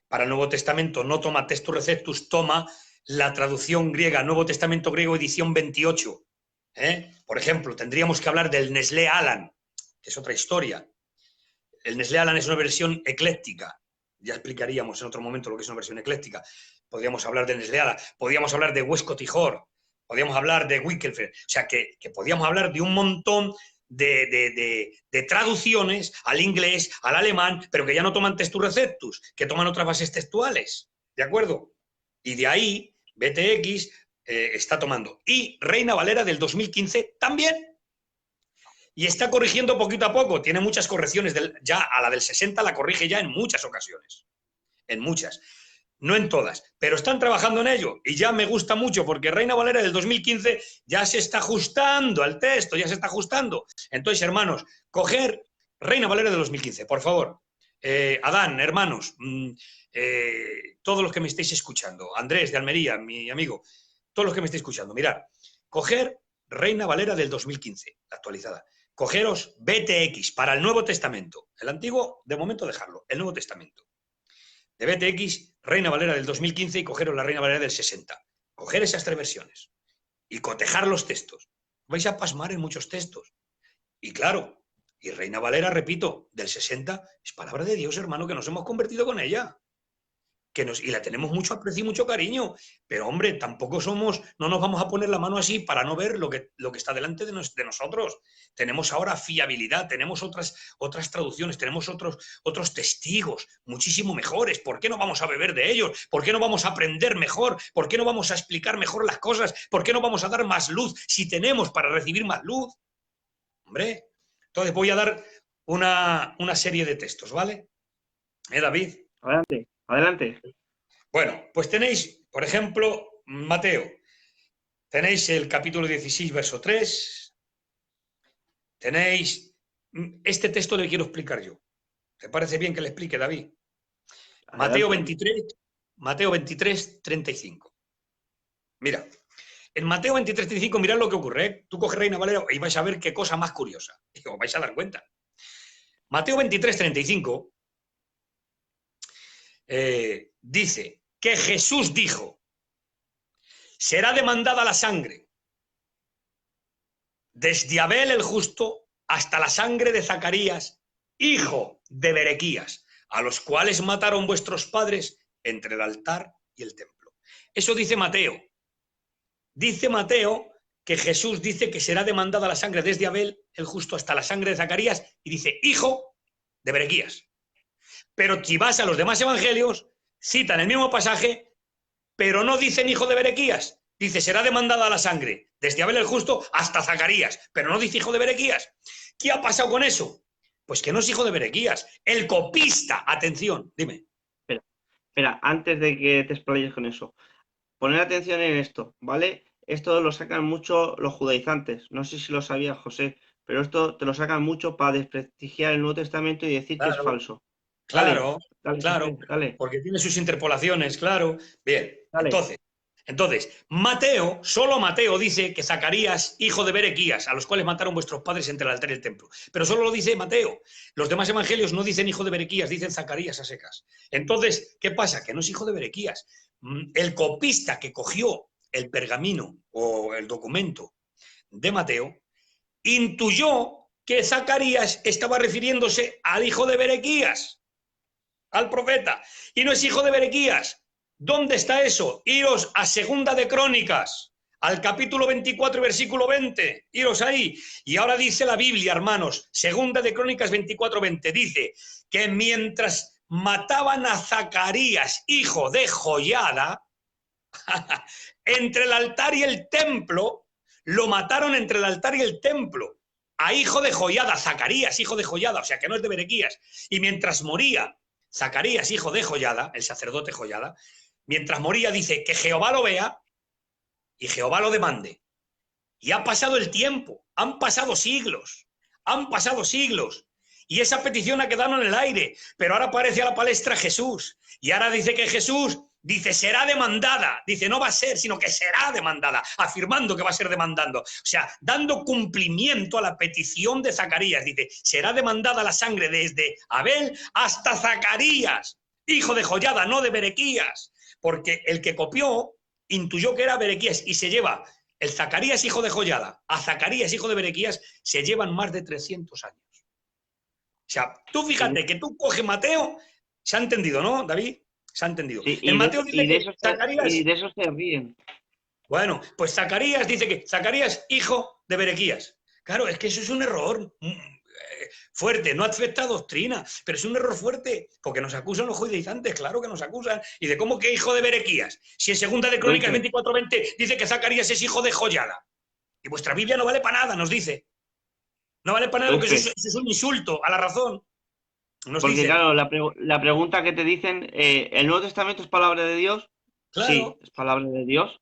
para el Nuevo Testamento no toma Textus Receptus, toma la traducción griega, Nuevo Testamento griego, edición 28. Por ejemplo, tendríamos que hablar del Nestlé Alan, que es otra historia. El Nestlé Alan es una versión ecléctica. Ya explicaríamos en otro momento lo que es una versión ecléctica. Podríamos hablar de Nestlé Alan, podríamos hablar de Westcott y Hort, podríamos hablar de Wickelfeld. O sea, que podríamos hablar de un montón de traducciones al inglés, al alemán, pero que ya no toman textus receptus, que toman otras bases textuales. ¿De acuerdo? Y de ahí, BTX está tomando. Y Reina Valera del 2015 también. Y está corrigiendo poquito a poco. Tiene muchas correcciones. Ya a la del 60 la corrige ya en muchas ocasiones. En muchas. No en todas, pero están trabajando en ello y ya me gusta mucho porque Reina Valera del 2015 ya se está ajustando al texto, ya se está ajustando. Entonces, hermanos, coger Reina Valera del 2015, por favor. Adán, hermanos, todos los que me estéis escuchando, Andrés de Almería, mi amigo, todos los que me estéis escuchando, mirad, coger Reina Valera del 2015, actualizada. Cogeros BTX para el Nuevo Testamento. El Antiguo, de momento, dejarlo. El Nuevo Testamento. De BTX, Reina Valera del 2015 y cogeros la Reina Valera del 60. Coger esas tres versiones y cotejar los textos. Vais a pasmar en muchos textos. Y claro, y Reina Valera, repito, del 60, es palabra de Dios, hermano, que nos hemos convertido con ella. Y la tenemos mucho aprecio y mucho cariño, pero hombre, tampoco no nos vamos a poner la mano así para no ver lo que está delante de nosotros. Tenemos ahora fiabilidad, tenemos otras traducciones, tenemos otros testigos muchísimo mejores. ¿Por qué no vamos a beber de ellos? ¿Por qué no vamos a aprender mejor? ¿Por qué no vamos a explicar mejor las cosas? ¿Por qué no vamos a dar más luz si tenemos para recibir más luz? Hombre, entonces voy a dar una serie de textos, ¿vale? David. Adelante. Adelante. Bueno, pues tenéis, por ejemplo, Mateo. Tenéis el capítulo 16, verso 3. Tenéis... Este texto le quiero explicar yo. ¿Te parece bien que le explique, David? Adelante. Mateo 23, 35. Mira, en Mateo 23, 35, mirad lo que ocurre, ¿eh? Tú coges Reina Valera y vais a ver qué cosa más curiosa. Y os vais a dar cuenta. Mateo 23, 35... dice que Jesús dijo: será demandada la sangre desde Abel el justo hasta la sangre de Zacarías, hijo de Berequías, a los cuales mataron vuestros padres entre el altar y el templo. Eso dice Mateo. Dice Mateo que Jesús dice que será demandada la sangre desde Abel el justo hasta la sangre de Zacarías, y dice hijo de Berequías. Pero si vas a los demás evangelios, citan el mismo pasaje, pero no dicen hijo de Berequías. Dice, será demandada la sangre, desde Abel el justo hasta Zacarías, pero no dice hijo de Berequías. ¿Qué ha pasado con eso? Pues que no es hijo de Berequías. El copista, atención, dime. Espera, antes de que te explayes con eso, poner atención en esto, ¿vale? Esto lo sacan mucho los judaizantes. No sé si lo sabías, José, pero esto te lo sacan mucho para desprestigiar el Nuevo Testamento y decir que es falso. Claro, dale, claro, dale. Porque tiene sus interpolaciones, claro. Bien, dale. Entonces, Mateo, solo Mateo dice que Zacarías, hijo de Berequías, a los cuales mataron vuestros padres entre el altar y el templo. Pero solo lo dice Mateo. Los demás evangelios no dicen hijo de Berequías, dicen Zacarías a secas. Entonces, ¿qué pasa? Que no es hijo de Berequías. El copista que cogió el pergamino o el documento de Mateo intuyó que Zacarías estaba refiriéndose al hijo de Berequías, al profeta, y no es hijo de Berequías. ¿Dónde está eso? Iros a Segunda de Crónicas, al capítulo 24, versículo 20. Iros ahí. Y ahora dice la Biblia, hermanos, Segunda de Crónicas 24, 20, dice que mientras mataban a Zacarías, hijo de Joiada, entre el altar y el templo, lo mataron entre el altar y el templo, a hijo de Joiada, Zacarías, hijo de Joiada, o sea que no es de Berequías. Y mientras moría Zacarías, hijo de Joiada, el sacerdote Joiada, mientras moría, dice que Jehová lo vea y Jehová lo demande. Y ha pasado el tiempo, han pasado siglos, y esa petición ha quedado en el aire, pero ahora aparece a la palestra Jesús, y ahora dice que Jesús, dice, será demandada, dice, no va a ser, sino que será demandada, afirmando que va a ser demandando, o sea, dando cumplimiento a la petición de Zacarías, dice, será demandada la sangre desde Abel hasta Zacarías, hijo de Joiada, no de Berequías, porque el que copió intuyó que era Berequías y se lleva el Zacarías hijo de Joiada a Zacarías hijo de Berequías se llevan más de 300 años. O sea, tú fíjate que tú coges Mateo, se ha entendido, ¿no, David? Se ha entendido. Sí, En Mateo dice que y Zacarías... de eso se ríen. Bueno, pues Zacarías dice que Zacarías hijo de Berequías. Claro, es que eso es un error fuerte, no acepta doctrina, pero es un error fuerte, porque nos acusan los judaizantes, claro que nos acusan. ¿Y de cómo que hijo de Berequías? Si en segunda de Crónicas 24:20 dice que Zacarías es hijo de Joiada. Y vuestra Biblia no vale para nada, nos dice. No vale para nada, porque eso es un insulto a la razón. Porque dice, claro, la pregunta que te dicen, ¿el Nuevo Testamento es palabra de Dios? Claro. Sí, es palabra de Dios.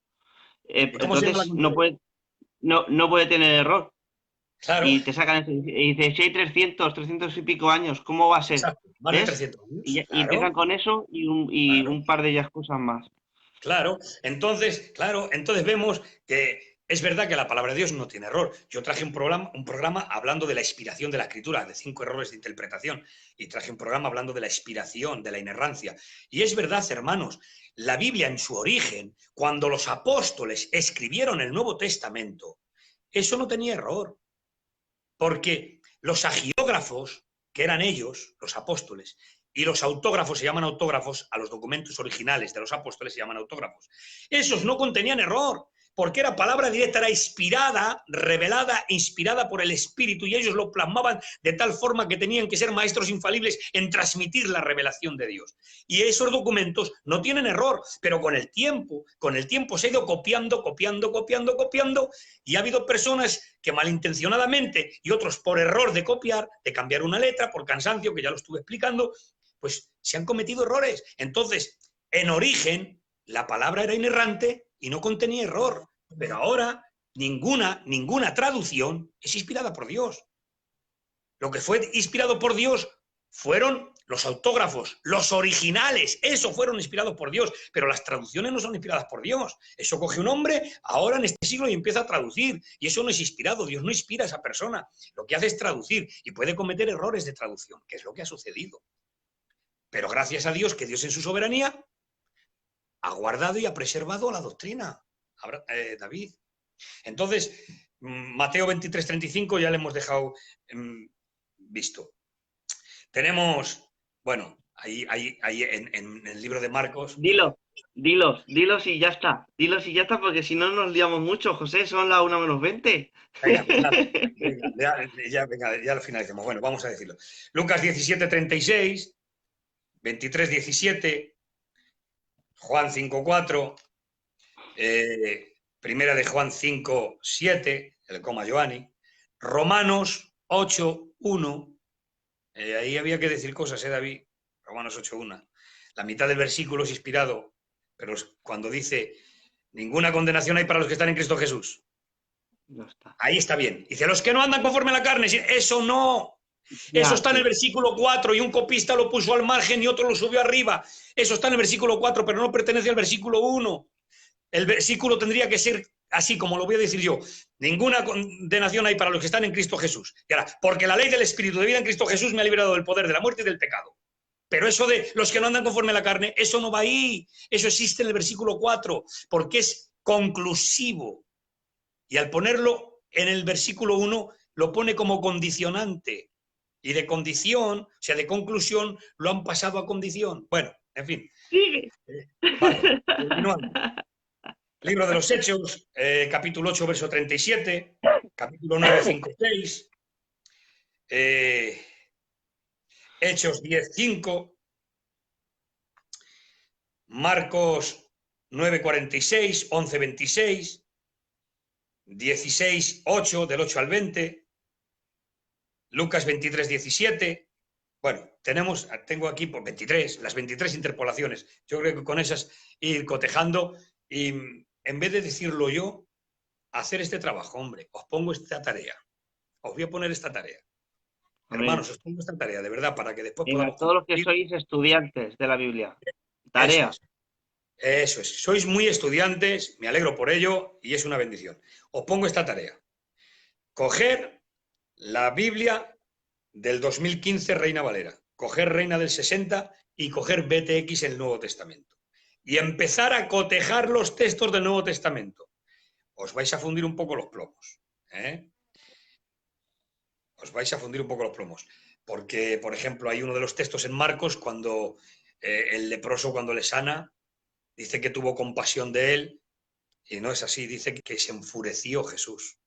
Entonces no puede tener error. Claro. Y te sacan y dice, si hay 300 y pico años, ¿cómo va a ser? Exacto, más de 300 años. Y empiezan con eso y un par de ellas cosas más. Claro, entonces vemos que es verdad que la palabra de Dios no tiene error. Yo traje un programa hablando de la inspiración de la escritura, de 5 errores de interpretación, y traje un programa hablando de la inspiración, de la inerrancia. Y es verdad, hermanos, la Biblia en su origen, cuando los apóstoles escribieron el Nuevo Testamento, eso no tenía error, porque los agiógrafos, que eran ellos, los apóstoles, y los autógrafos se llaman autógrafos, a los documentos originales de los apóstoles se llaman autógrafos. Esos no contenían error, porque era palabra directa, era inspirada, revelada, inspirada por el Espíritu, y ellos lo plasmaban de tal forma que tenían que ser maestros infalibles en transmitir la revelación de Dios. Y esos documentos no tienen error, pero con el tiempo se ha ido copiando, y ha habido personas que malintencionadamente, y otros por error de copiar, de cambiar una letra, por cansancio, que ya lo estuve explicando, pues se han cometido errores. Entonces, en origen, la palabra era inerrante y no contenía error. Pero ahora, ninguna traducción es inspirada por Dios. Lo que fue inspirado por Dios fueron los autógrafos, los originales, eso fueron inspirados por Dios, pero las traducciones no son inspiradas por Dios. Eso coge un hombre ahora en este siglo y empieza a traducir, y eso no es inspirado, Dios no inspira a esa persona, lo que hace es traducir, y puede cometer errores de traducción, que es lo que ha sucedido. Pero gracias a Dios, que Dios en su soberanía ha guardado y ha preservado la doctrina, David. Entonces, Mateo 23:35 ya le hemos dejado visto. Tenemos, bueno, ahí en el libro de Marcos... Dilos y ya está. Dilos y ya está, porque si no nos liamos mucho, José, son las 1:20. Venga, ya lo finalicemos. Bueno, vamos a decirlo. Lucas 17:36, 23:17, Juan 5:4, primera de Juan 5:7, el coma Joani, Romanos 8:1, ahí había que decir cosas, David, Romanos 8:1, la mitad del versículo es inspirado, pero cuando dice, ninguna condenación hay para los que están en Cristo Jesús, no está. Ahí está bien. Dice, los que no andan conforme a la carne, eso no... Eso está en el versículo 4 y un copista lo puso al margen y otro lo subió arriba. Eso está en el versículo 4, pero no pertenece al versículo 1. El versículo tendría que ser así, como lo voy a decir yo. Ninguna condenación hay para los que están en Cristo Jesús. Y ahora, porque la ley del Espíritu de vida en Cristo Jesús me ha liberado del poder de la muerte y del pecado. Pero eso de los que no andan conforme a la carne, eso no va ahí. Eso existe en el versículo 4, porque es conclusivo. Y al ponerlo en el versículo 1, lo pone como condicionante. Y de condición, o sea, de conclusión, lo han pasado a condición. Bueno, en fin. Sigue. Vale, continuando. Libro de los Hechos, capítulo 8, verso 37, capítulo 9, 5, 6, Hechos 10, 5, Marcos 9, 46, 11, 26, 16, 8, del 8 al 20, Lucas 23, 17. Bueno, tengo aquí por 23, las 23 interpolaciones. Yo creo que con esas ir cotejando y en vez de decirlo yo, hacer este trabajo, hombre, os pongo esta tarea. Os voy a poner esta tarea. Amén. Hermanos, os pongo esta tarea, de verdad, para que después podamos... Todos los que sois estudiantes de la Biblia. Tarea. Eso es. Sois muy estudiantes, me alegro por ello y es una bendición. Os pongo esta tarea. Coger la Biblia del 2015 Reina Valera, coger Reina del 60 y coger BTX el Nuevo Testamento. Y empezar a cotejar los textos del Nuevo Testamento. os vais a fundir un poco los plomos, ¿eh? Os vais a fundir un poco los plomos. Porque, por ejemplo, hay uno de los textos en Marcos cuando el leproso, cuando le sana, dice que tuvo compasión de él, y no es así, dice que se enfureció Jesús,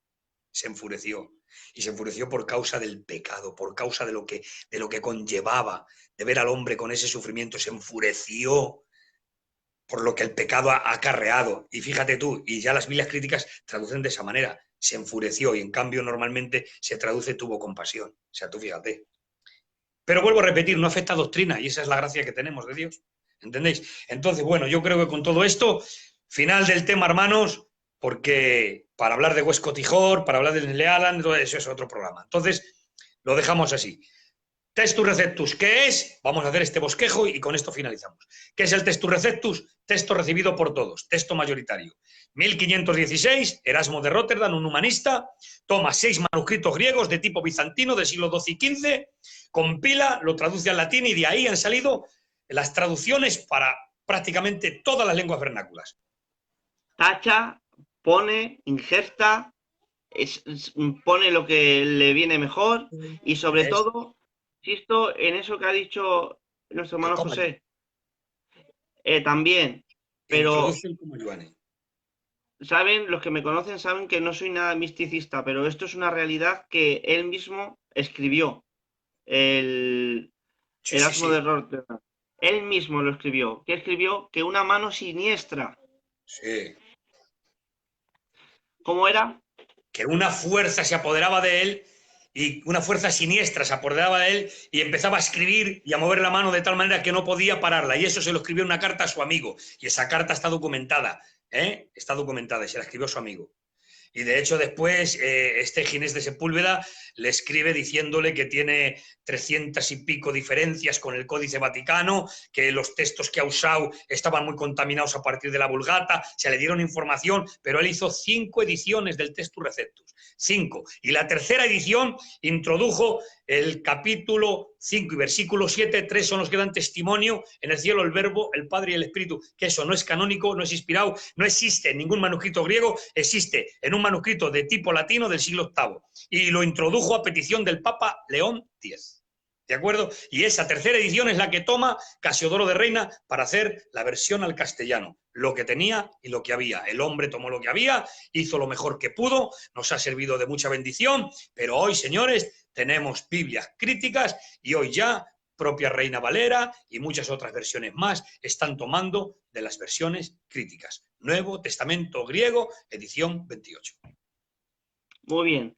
se enfureció, y se enfureció por causa del pecado, por causa de lo que conllevaba, de ver al hombre con ese sufrimiento, se enfureció por lo que el pecado ha acarreado. Y fíjate tú, y ya las Biblias críticas traducen de esa manera, se enfureció, y en cambio normalmente se traduce tuvo compasión. O sea, tú fíjate. Pero vuelvo a repetir, no afecta a doctrina, y esa es la gracia que tenemos de Dios. ¿Entendéis? Entonces, bueno, yo creo que con todo esto, final del tema, hermanos, porque para hablar de Westcott y Hort, para hablar del Lealan, eso es otro programa. Entonces, lo dejamos así. Textus Receptus, ¿qué es? Vamos a hacer este bosquejo y con esto finalizamos. ¿Qué es el Textus Receptus? Texto recibido por todos, texto mayoritario. 1516, Erasmo de Rotterdam, un humanista, toma 6 manuscritos griegos de tipo bizantino del siglo XII y XV, compila, lo traduce al latín y de ahí han salido las traducciones para prácticamente todas las lenguas vernáculas. Tacha, pone, injerta, pone lo que le viene mejor y sobre todo, insisto en eso que ha dicho nuestro hermano José, también, pero saben, los que me conocen saben que no soy nada misticista, pero esto es una realidad que él mismo escribió, el Erasmo de Rotterdam. Él mismo lo escribió. ¿Qué escribió? Que una mano siniestra. Sí. ¿Cómo era? Que una fuerza se apoderaba de él y una fuerza siniestra se apoderaba de él y empezaba a escribir y a mover la mano de tal manera que no podía pararla. Y eso se lo escribió en una carta a su amigo. Y esa carta está documentada, ¿eh? Está documentada y se la escribió a su amigo. Y de hecho después este Ginés de Sepúlveda le escribe diciéndole que tiene 300 y pico diferencias con el Códice Vaticano, que los textos que ha usado estaban muy contaminados a partir de la Vulgata, se le dieron información, pero él hizo 5 ediciones del Textus Receptus, 5. Y la tercera edición introdujo el capítulo 5 y versículo 7, 3 son los que dan testimonio: en el cielo el Verbo, el Padre y el Espíritu, que eso no es canónico, no es inspirado, no existe en ningún manuscrito griego, existe en un manuscrito de tipo latino del siglo VIII, y lo introdujo a petición del Papa León X. ¿De acuerdo? Y esa tercera edición es la que toma Casiodoro de Reina para hacer la versión al castellano. Lo que tenía y lo que había. El hombre tomó lo que había, hizo lo mejor que pudo, nos ha servido de mucha bendición, pero hoy, señores, tenemos Biblias críticas y hoy ya propia Reina Valera y muchas otras versiones más están tomando de las versiones críticas. Nuevo Testamento griego, edición 28. Muy bien.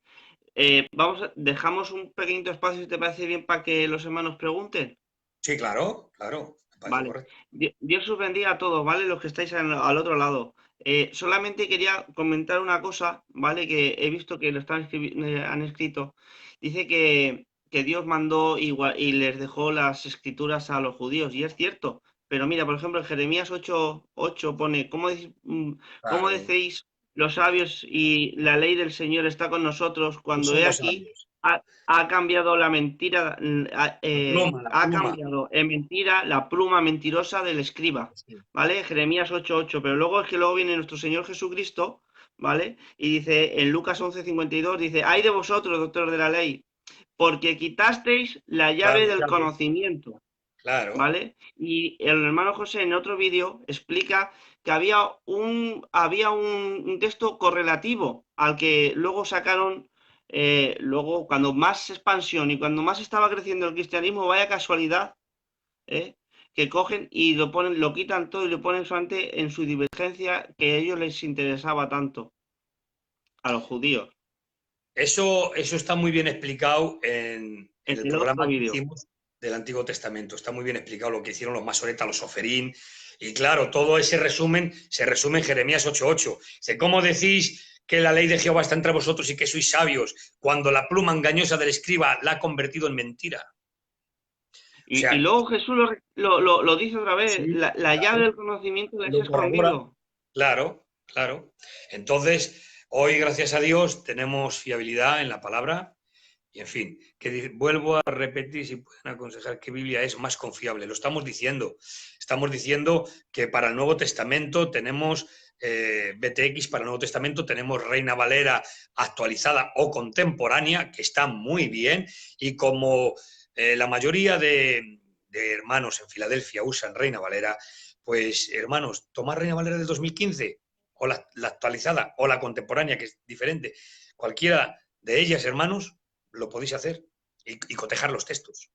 Dejamos un pequeñito espacio, si te parece bien, para que los hermanos pregunten. Sí, claro, claro. Vale. Dios os bendiga a todos, ¿vale? Los que estáis al otro lado. Solamente quería comentar una cosa, ¿vale? Que he visto que lo han escrito. Dice que Dios mandó y les dejó las escrituras a los judíos, y es cierto. Pero mira, por ejemplo, en Jeremías 8:8 pone, ¿cómo decís los sabios y la ley del Señor está con nosotros cuando he aquí ha cambiado la mentira, ha cambiado en mentira la pluma mentirosa del escriba, ¿vale? Jeremías 8:8, pero luego es que luego viene nuestro Señor Jesucristo, ¿vale? Y dice en Lucas 11:52, dice: ¡ay de vosotros, doctores de la ley! Porque quitasteis la llave del conocimiento. Claro. ¿Vale? Y el hermano José en otro vídeo explica que había un texto correlativo al que luego sacaron, luego cuando más expansión y cuando más estaba creciendo el cristianismo, vaya casualidad, que cogen y lo quitan todo y lo ponen solamente en su divergencia que a ellos les interesaba tanto, a los judíos. Eso está muy bien explicado en el programa que hicimos del Antiguo Testamento. Está muy bien explicado lo que hicieron los masoretas, los soferín. Y claro, todo ese resumen se resume en Jeremías 8:8. Dice: ¿cómo decís que la ley de Jehová está entre vosotros y que sois sabios, cuando la pluma engañosa del escriba la ha convertido en mentira? Y luego Jesús lo dice otra vez: sí, la llave del conocimiento les es escondido. Claro, claro. Entonces, hoy, gracias a Dios, tenemos fiabilidad en la palabra. Y, en fin, que vuelvo a repetir, si pueden aconsejar qué Biblia es más confiable. Lo estamos diciendo. Estamos diciendo que para el Nuevo Testamento tenemos BTX para el Nuevo Testamento tenemos Reina Valera actualizada o contemporánea, que está muy bien, y como la mayoría de hermanos en Filadelfia usan Reina Valera, pues hermanos, tomad Reina Valera del 2015, o la actualizada, o la contemporánea, que es diferente. Cualquiera de ellas, hermanos, lo podéis hacer y cotejar los textos.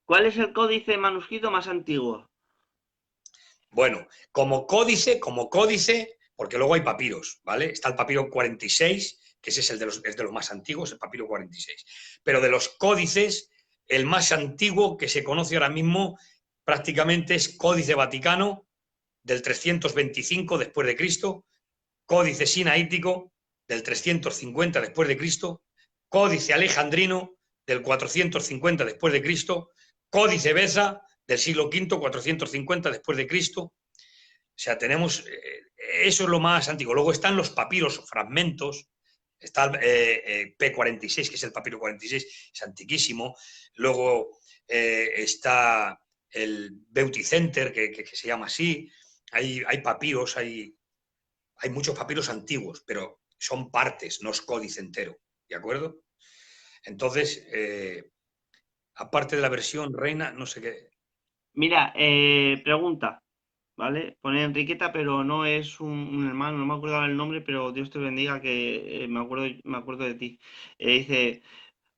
¿Cuál es el códice manuscrito más antiguo? Bueno, como códice, porque luego hay papiros, ¿vale? Está el papiro 46, que ese es de los más antiguos, el papiro 46. Pero de los códices, el más antiguo que se conoce ahora mismo prácticamente es Códice Vaticano del 325 después de Cristo, Códice Sinaítico del 350 después de Cristo, Códice Alejandrino del 450 después de Cristo, Códice Beza del siglo V, 450 después de Cristo. O sea, tenemos, eso es lo más antiguo. Luego están los papiros o fragmentos, está el P46, que es el papiro 46, es antiquísimo. Luego está el Beauty Center, que se llama así. Hay papiros, hay muchos papiros antiguos, pero son partes, no es códice entero, ¿de acuerdo? Entonces, aparte de la versión reina, no sé qué. Mira, pregunta, ¿vale? Pone Enriqueta, pero no es un hermano, no me acuerdo ahora el nombre, pero Dios te bendiga que me acuerdo de ti. Dice,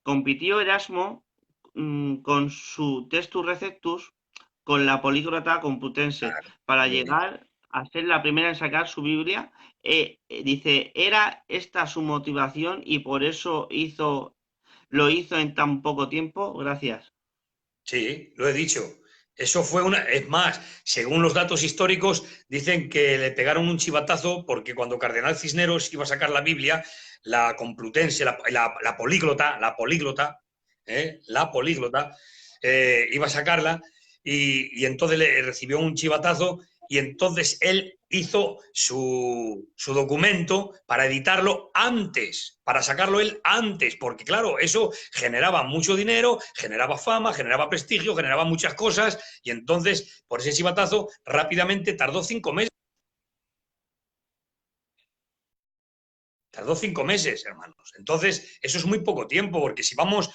compitió Erasmo con su Textus Receptus con la políglota complutense para Muy bien. llegar a ser la primera en sacar su Biblia. Dice, ¿era esta su motivación y por eso lo hizo en tan poco tiempo? Gracias. Sí, lo he dicho. Eso fue una. Es más, según los datos históricos, dicen que le pegaron un chivatazo porque cuando Cardenal Cisneros iba a sacar la Biblia, la Complutense, la políglota, iba a sacarla y entonces le recibió un chivatazo y entonces él hizo su documento para editarlo antes, para sacarlo él antes, porque claro, eso generaba mucho dinero, generaba fama, generaba prestigio, generaba muchas cosas y entonces por ese chivatazo rápidamente tardó 5 meses. Tardó 5 meses, hermanos. Entonces, eso es muy poco tiempo, porque si vamos,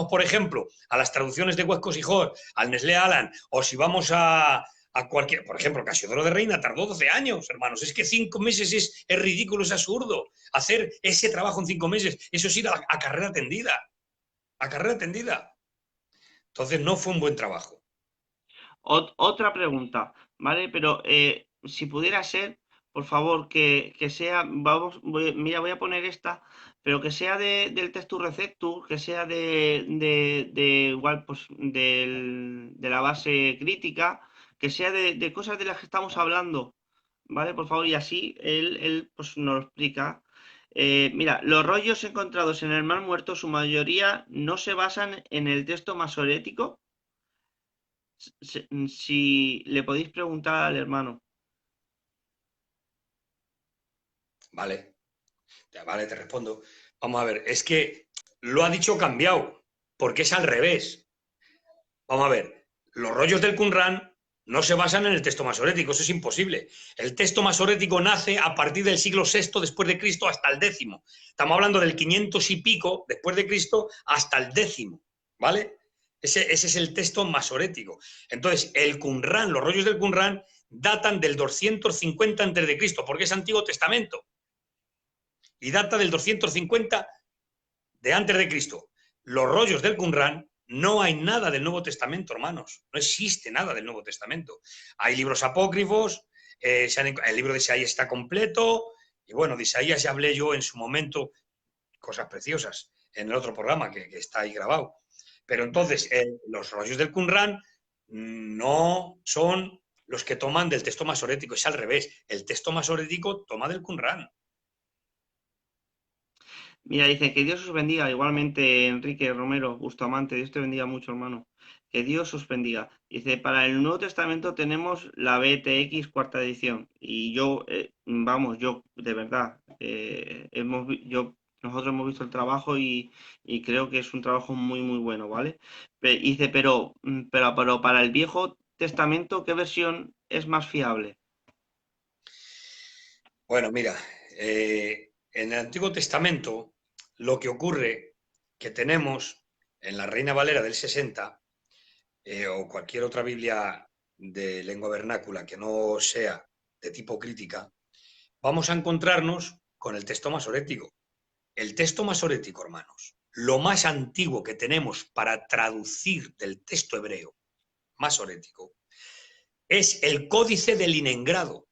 por ejemplo, a las traducciones de Huescos y Hort, al Nestlé Alan, o si vamos a cualquier, por ejemplo, Casiodoro de Reina tardó 12 años, hermanos. Es que 5 meses es ridículo, es absurdo. Hacer ese trabajo en 5 meses, eso es ir a carrera tendida. A carrera tendida. Entonces, no fue un buen trabajo. Otra pregunta, ¿vale? Pero si pudiera ser, por favor, que sea, mira, voy a poner esta, pero que sea del Textus Receptus, que sea de igual, pues, de la base crítica, que sea de cosas de las que estamos hablando, ¿vale? Por favor, y así él pues, nos lo explica. Mira, los rollos encontrados en el Mar Muerto, su mayoría no se basan en el texto masorético. Si le podéis preguntar al hermano. Vale, vale, te respondo. Vamos a ver, es que lo ha dicho cambiado, porque es al revés. Vamos a ver, los rollos del Qumran no se basan en el texto masorético, eso es imposible. El texto masorético nace a partir del siglo VI después de Cristo hasta el décimo. Estamos hablando del 500 y pico después de Cristo hasta el décimo, ¿vale? Ese es el texto masorético. Entonces, el Qumran, los rollos del Qumran datan del 250 antes de Cristo, porque es Antiguo Testamento. Y data del 250 de antes de Cristo. Los rollos del Qumran, no hay nada del Nuevo Testamento, hermanos. No existe nada del Nuevo Testamento. Hay libros apócrifos, el libro de Isaías está completo, y bueno, de Isaías ya hablé yo en su momento, cosas preciosas, en el otro programa que está ahí grabado. Pero entonces, los rollos del Qumran no son los que toman del texto masorético, es al revés. El texto masorético toma del Qumran. Mira, dice que Dios os bendiga. Igualmente, Enrique Romero, Bustamante, Dios te bendiga mucho, hermano. Que Dios os bendiga. Dice, para el Nuevo Testamento tenemos la BTX cuarta edición. Y yo, vamos, yo, de verdad, nosotros hemos visto el trabajo y creo que es un trabajo muy, muy bueno, ¿vale? Dice, pero para el Viejo Testamento, ¿qué versión es más fiable? Bueno, mira, en el Antiguo Testamento lo que ocurre que tenemos en la Reina Valera del 60 o cualquier otra Biblia de lengua vernácula que no sea de tipo crítica, vamos a encontrarnos con el texto masorético. El texto masorético, hermanos, lo más antiguo que tenemos para traducir del texto hebreo masorético es el Códice de Leningrado.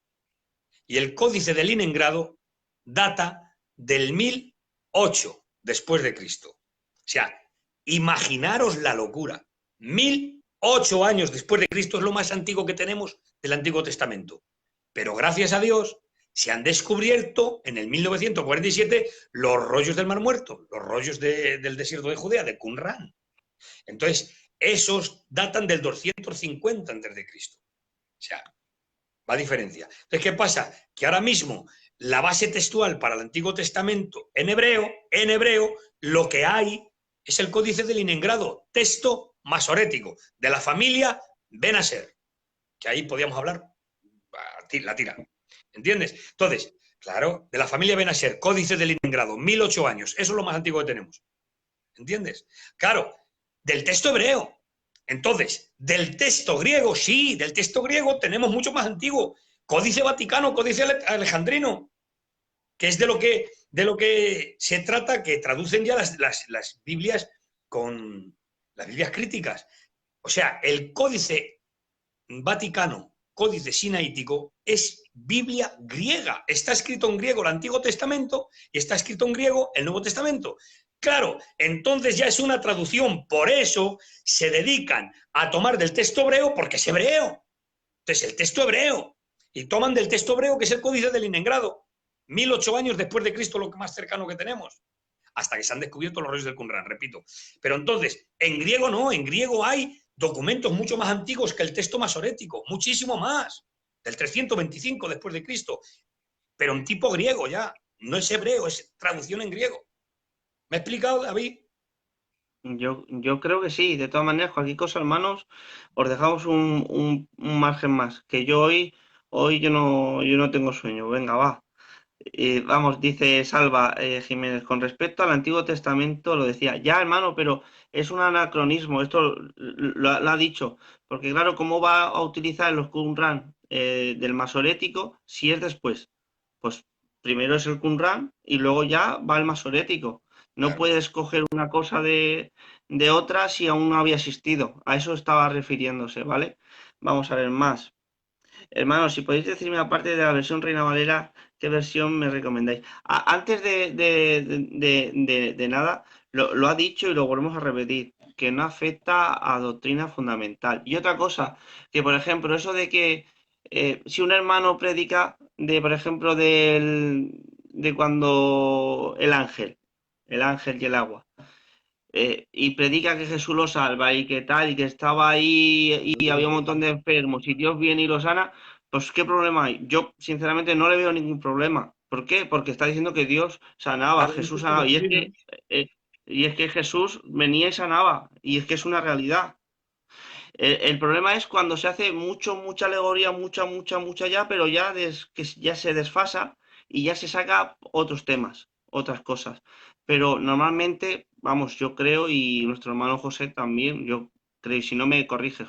Y el Códice de Leningrado data del 1008 después de Cristo. O sea, imaginaros la locura. 1008 años después de Cristo es lo más antiguo que tenemos del Antiguo Testamento. Pero gracias a Dios se han descubierto en el 1947 los rollos del Mar Muerto, los rollos del desierto de Judea, de Qumran. Entonces, esos datan del 250 antes de Cristo. O sea, va a diferencia. Entonces, ¿qué pasa? Que ahora mismo la base textual para el Antiguo Testamento en hebreo, lo que hay es el Códice de Leningrado, texto masorético, de la familia Ben Asher, que ahí podíamos hablar la tira. ¿Entiendes? Entonces, claro, de la familia Ben Asher, Códice de Leningrado, 1008 años, eso es lo más antiguo que tenemos. ¿Entiendes? Claro, del texto hebreo. Entonces, del texto griego, sí, del texto griego tenemos mucho más antiguo. Códice Vaticano, Códice Alejandrino, que es de lo que se trata, que traducen ya las Biblias con las Biblias críticas. O sea, el Códice Vaticano, Códice Sinaítico, es Biblia griega. Está escrito en griego el Antiguo Testamento y está escrito en griego el Nuevo Testamento. Claro, entonces ya es una traducción, por eso se dedican a tomar del texto hebreo porque es hebreo. Entonces el texto hebreo, y toman del texto hebreo que es el Códice de Leningrado, 1008 años después de Cristo, lo más cercano que tenemos, hasta que se han descubierto los rollos del Qumran, repito. Pero entonces, en griego no, en griego hay documentos mucho más antiguos que el texto masorético, muchísimo más, del 325 después de Cristo, pero en tipo griego ya, no es hebreo, es traducción en griego. ¿Me he explicado, David? Yo creo que sí. De todas maneras, cualquier cosa, hermanos, os dejamos un margen más. Que hoy yo no tengo sueño. Venga, va. Vamos, dice Salva Jiménez, con respecto al Antiguo Testamento, lo decía, ya hermano, pero es un anacronismo, esto lo ha dicho, porque claro, ¿cómo va a utilizar los Qumran del masorético si es después? Pues primero es el Qumran y luego ya va el masorético. No Claro. puedes coger una cosa de otra si aún no había existido. A eso estaba refiriéndose, ¿vale? Vamos a ver más. Hermanos, si podéis decirme, aparte de la versión Reina Valera, ¿qué versión me recomendáis? Antes de nada, lo ha dicho y lo volvemos a repetir, que no afecta a doctrina fundamental. Y otra cosa, que por ejemplo, eso de que si un hermano predica de, por ejemplo, de cuando el ángel y el agua, y predica que Jesús lo salva y que tal, y que estaba ahí y había un montón de enfermos y Dios viene y lo sana, pues ¿qué problema hay? Yo sinceramente no le veo ningún problema. ¿Por qué? Porque está diciendo que Dios sanaba, Jesús sanaba, eh, y es que Jesús venía y sanaba, y es que es una realidad. El problema es cuando se hace mucha alegoría, mucha ya, pero que ya se desfasa y ya se saca otros temas, otras cosas. Pero normalmente, vamos, yo creo, y nuestro hermano José también, yo creo, y si no me corrige,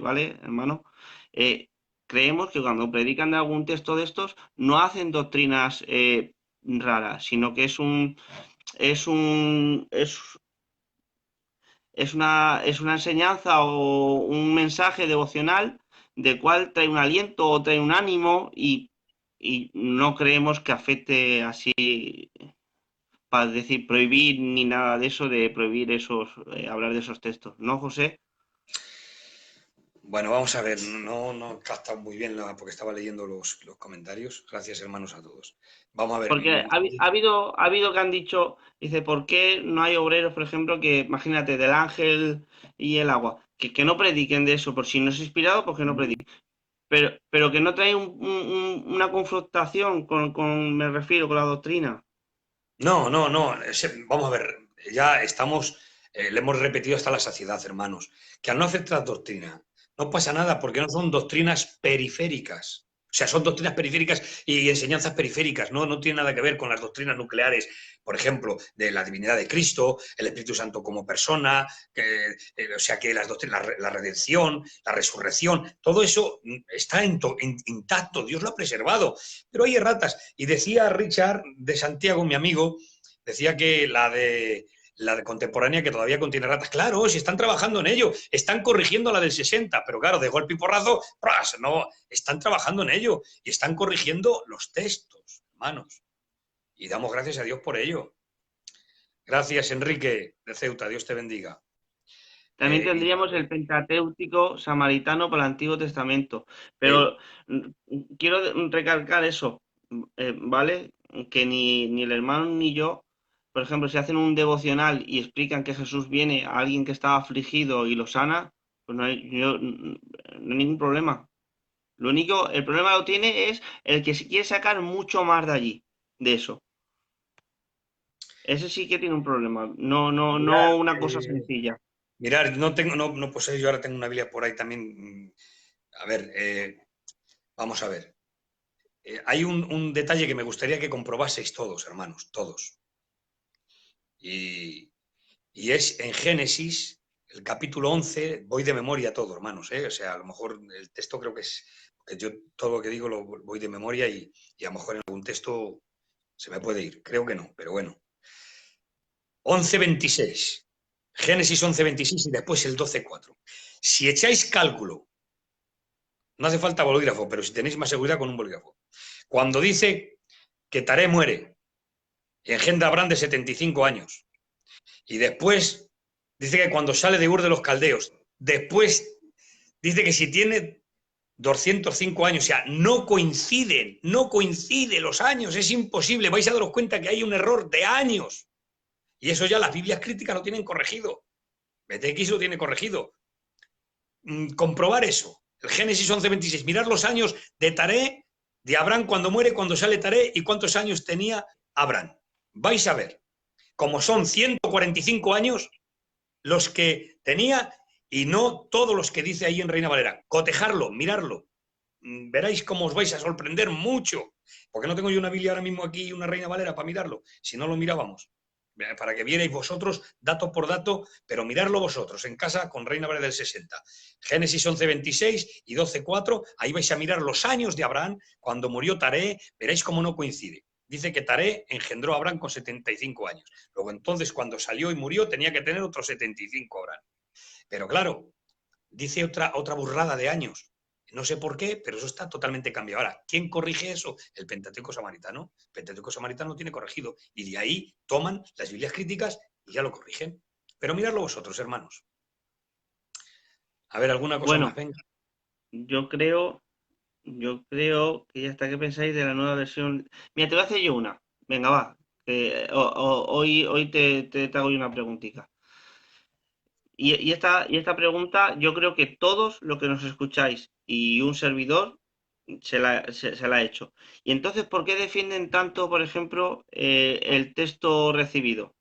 ¿vale, hermano? Eh, Creemos que cuando predican de algún texto de estos, no hacen doctrinas raras, sino que es es una enseñanza o un mensaje devocional del cual trae un aliento o trae un ánimo y no creemos que afecte así para decir prohibir ni nada de eso, de prohibir hablar de esos textos. ¿No, José? Bueno, vamos a ver, no he captado muy bien porque estaba leyendo los comentarios. Gracias, hermanos, a todos. Vamos a ver. Porque ha habido que han dicho, dice, ¿por qué no hay obreros, por ejemplo, que, imagínate, del ángel y el agua, que no prediquen de eso? Por si no es inspirado, pues que no prediquen. Pero que no trae una confrontación me refiero, con la doctrina. No. Vamos a ver, ya estamos, le hemos repetido hasta la saciedad, hermanos, que al no afectar doctrina, no pasa nada porque no son doctrinas periféricas. O sea, son doctrinas periféricas y enseñanzas periféricas, no tiene nada que ver con las doctrinas nucleares, por ejemplo, de la divinidad de Cristo, el Espíritu Santo como persona, o sea, que las doctrinas, la redención, la resurrección, todo eso está intacto, Dios lo ha preservado, pero hay erratas. Y decía Richard de Santiago, mi amigo, decía que la de contemporánea que todavía contiene ratas. Claro, si están trabajando en ello, están corrigiendo la del 60, pero claro, de golpe y porrazo, ¡pras! No, están trabajando en ello y están corrigiendo los textos, hermanos. Y damos gracias a Dios por ello. Gracias, Enrique de Ceuta, Dios te bendiga. También tendríamos el Pentateuco samaritano para el Antiguo Testamento, pero quiero recalcar eso, ¿vale? Que ni el hermano ni yo, por ejemplo, si hacen un devocional y explican que Jesús viene a alguien que está afligido y lo sana, pues no hay ningún problema. El problema lo tiene es el que quiere sacar mucho más de allí, de eso. Ese sí que tiene un problema, no una cosa sencilla. Mirar, no poseo, yo ahora tengo una Biblia por ahí también. A ver, vamos a ver. Hay un detalle que me gustaría que comprobaseis todos, hermanos, todos. Y es en Génesis, el capítulo 11, voy de memoria todo, hermanos, o sea, a lo mejor el texto creo que es, porque yo todo lo que digo lo voy de memoria y a lo mejor en algún texto se me puede ir, creo que no, pero bueno. 11:26, Génesis 11:26 y después el 12:4. Si echáis cálculo, no hace falta bolígrafo, pero si tenéis más seguridad con un bolígrafo. Cuando dice que Taré muere y engendra a Abraham de 75 años, y después dice que cuando sale de Ur de los Caldeos, después dice que si tiene 205 años, o sea, no coinciden los años, es imposible, vais a daros cuenta que hay un error de años. Y eso ya las Biblias críticas lo tienen corregido. BTX lo tiene corregido. Comprobar eso. El Génesis 11:26, mirar los años de Taré, de Abraham cuando muere, cuando sale Taré y cuántos años tenía Abraham. Vais a ver, como son 145 años los que tenía y no todos los que dice ahí en Reina Valera. Cotejarlo, mirarlo. Veréis cómo os vais a sorprender mucho. Porque no tengo yo una Biblia ahora mismo aquí y una Reina Valera para mirarlo. Si no lo mirábamos. Para que vierais vosotros dato por dato, pero mirarlo vosotros en casa con Reina Valera del 60. Génesis 11:26 y 12:4, ahí vais a mirar los años de Abraham cuando murió Taré, veréis cómo no coincide. Dice que Taré engendró a Abraham con 75 años. Luego entonces cuando salió y murió tenía que tener otros 75 Abraham. Pero claro, dice otra burrada de años. No sé por qué, pero eso está totalmente cambiado. Ahora, ¿quién corrige eso? El Pentateuco samaritano. El Pentateuco samaritano lo tiene corregido. Y de ahí toman las Biblias críticas y ya lo corrigen. Pero miradlo vosotros, hermanos. A ver, ¿alguna cosa más? Venga. Yo creo que ya está. ¿Qué pensáis de la nueva versión? Mira, te voy a hacer yo una. Venga, va. Hoy te hago yo una preguntita. Y esta pregunta, yo creo que todos los que nos escucháis y un servidor se la ha hecho. Y entonces, ¿por qué defienden tanto, por ejemplo, el texto recibido?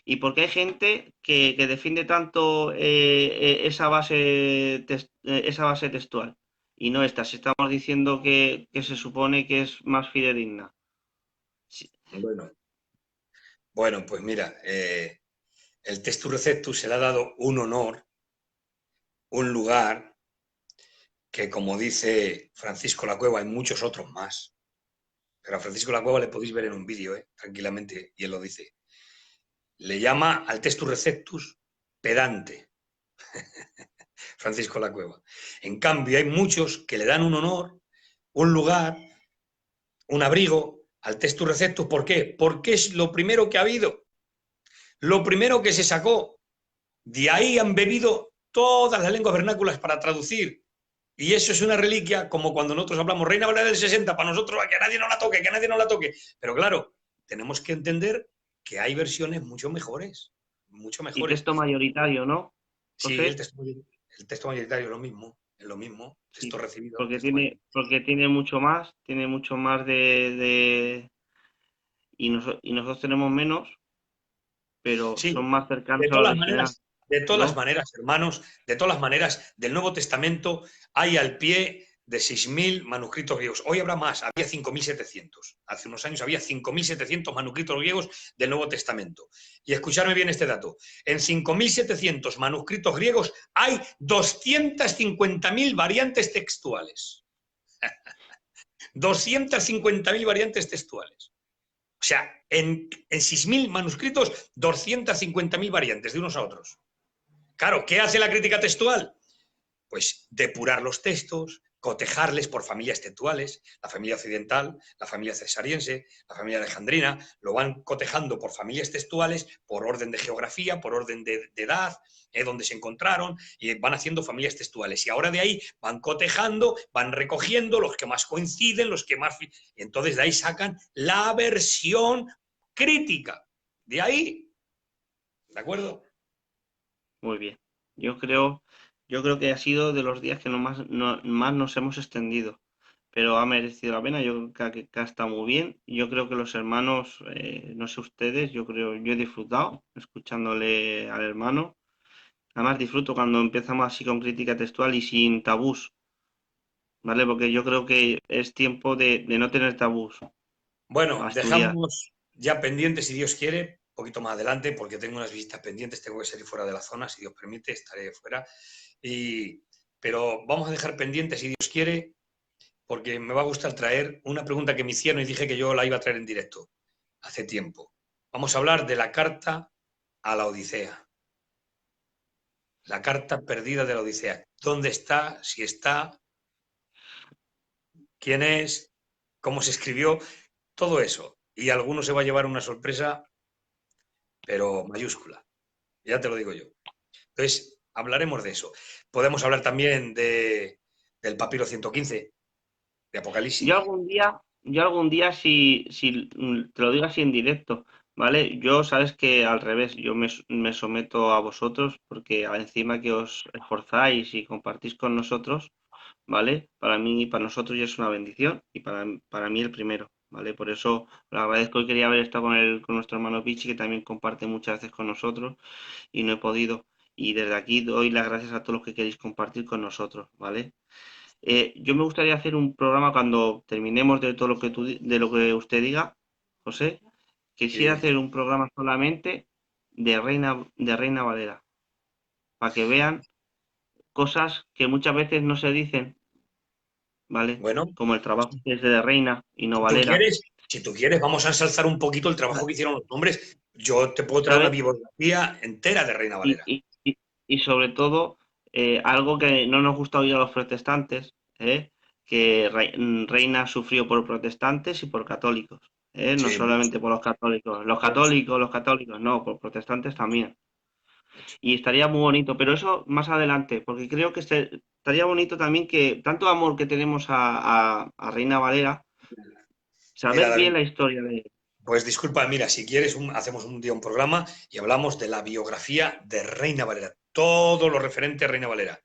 ¿Y por qué hay gente que defiende tanto esa base textual? Y no esta, si estamos diciendo que se supone que es más fidedigna. Sí. Bueno, pues mira, el Textus Receptus se le ha dado un honor, un lugar, que como dice Francisco La Cueva, hay muchos otros más. Pero a Francisco La Cueva le podéis ver en un vídeo, tranquilamente, y él lo dice. Le llama al Textus Receptus pedante. Francisco La Cueva. En cambio, hay muchos que le dan un honor, un lugar, un abrigo al Textus Receptus. ¿Por qué? Porque es lo primero que ha habido, lo primero que se sacó. De ahí han bebido todas las lenguas vernáculas para traducir. Y eso es una reliquia, como cuando nosotros hablamos Reina Valera del 60, para nosotros que nadie nos la toque, que nadie nos la toque. Pero claro, tenemos que entender que hay versiones mucho mejores, mucho mejores. Y texto mayoritario, ¿no? Sí, el texto mayoritario es lo mismo, texto sí, recibido. porque tiene mucho más, y nosotros tenemos menos, pero Sí, son más cercanos de a lo todas las original. maneras, de todas ¿no? las maneras, hermanos, de todas las maneras, del Nuevo Testamento hay al pie de 6.000 manuscritos griegos. Hoy habrá más, había 5.700. Hace unos años había 5.700 manuscritos griegos del Nuevo Testamento. Y escuchadme bien este dato. En 5.700 manuscritos griegos hay 250.000 variantes textuales. 250.000 variantes textuales. O sea, en 6.000 manuscritos, 250.000 variantes de unos a otros. Claro, ¿qué hace la crítica textual? Pues depurar los textos, cotejarles por familias textuales, la familia occidental, la familia cesariense, la familia alejandrina, lo van cotejando por familias textuales, por orden de geografía, por orden de edad, donde se encontraron, y van haciendo familias textuales. Y ahora de ahí van cotejando, van recogiendo los que más coinciden, los que más... Y entonces de ahí sacan la versión crítica. De ahí, ¿de acuerdo? Muy bien. Yo creo que ha sido de los días que más nos hemos extendido, pero ha merecido la pena. Yo creo que ha estado muy bien. Yo creo que los hermanos, no sé ustedes, yo he disfrutado escuchándole al hermano. Además disfruto cuando empezamos así con crítica textual y sin tabús, ¿vale? Porque yo creo que es tiempo de no tener tabús Bueno, a estudiar. dejamos ya pendientes, si Dios quiere, un poquito más adelante, porque tengo unas visitas pendientes, tengo que salir fuera de la zona, si Dios permite, estaré fuera. Pero vamos a dejar pendientes, si Dios quiere, porque me va a gustar traer una pregunta que me hicieron y dije que yo la iba a traer en directo hace tiempo. Vamos a hablar de la carta a la Odisea. La carta perdida de la Odisea. ¿Dónde está? Si está, quién es, cómo se escribió, todo eso. Y alguno se va a llevar una sorpresa, pero mayúscula. Ya te lo digo yo. Entonces, hablaremos de eso. Podemos hablar también del papiro 115, de Yo Apocalipsis. algún día, si te lo digo así en directo, ¿vale? Yo sabes que al revés, me someto a vosotros porque encima que os esforzáis y compartís con nosotros, ¿vale? Para mí, para nosotros ya es una bendición y para mí el primero, ¿vale? Por eso lo agradezco y quería haber estado con nuestro hermano Pichi, que también comparte muchas veces con nosotros y no he podido. Y desde aquí doy las gracias a todos los que queréis compartir con nosotros, ¿vale? Yo me gustaría hacer un programa cuando terminemos de todo lo que de lo que usted diga, José. Sí, Quisiera dime. hacer un programa solamente de Reina Valera, para que vean cosas que muchas veces no se dicen, ¿vale? Bueno, Como el trabajo que es de Reina y no si tú Valera, quieres, si tú quieres, vamos a ensalzar un poquito el trabajo que hicieron los hombres. Yo te puedo traer una ¿sabes? bibliografía entera de Reina Y, Valera. y- y- y sobre todo, algo que no nos gusta oír a los protestantes, que Reina sufrió por protestantes y por católicos, no Sí, mucho, solamente por los católicos. mucho, Los católicos, no, por protestantes también. mucho. Y estaría muy bonito, pero eso más adelante, porque creo que estaría bonito también que tanto amor que tenemos a Reina Valera, Mira, saber bien David, la historia de... pues disculpa, mira, si quieres, hacemos un día un programa y hablamos de la biografía de Reina Valera, todo lo referente a Reina Valera.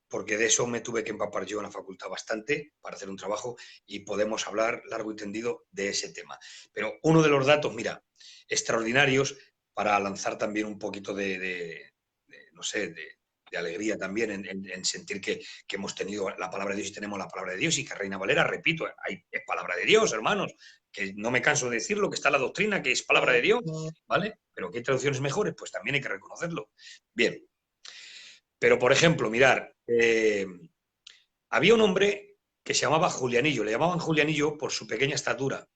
Porque de eso me tuve que empapar yo en la facultad bastante para hacer un trabajo y podemos hablar largo y tendido de ese tema. Pero uno de los datos, mira, extraordinarios para lanzar también un poquito no sé, de alegría también en sentir que hemos tenido la palabra de Dios y tenemos la palabra de Dios y que Reina Valera, repito, es palabra de Dios, hermanos, que no me canso de decirlo, que está la doctrina, que es palabra de Dios, ¿vale? Pero que hay traducciones mejores, pues también hay que reconocerlo. Bien, pero, por ejemplo, mirar, había un hombre que se llamaba Julianillo, le llamaban Julianillo por su pequeña estatura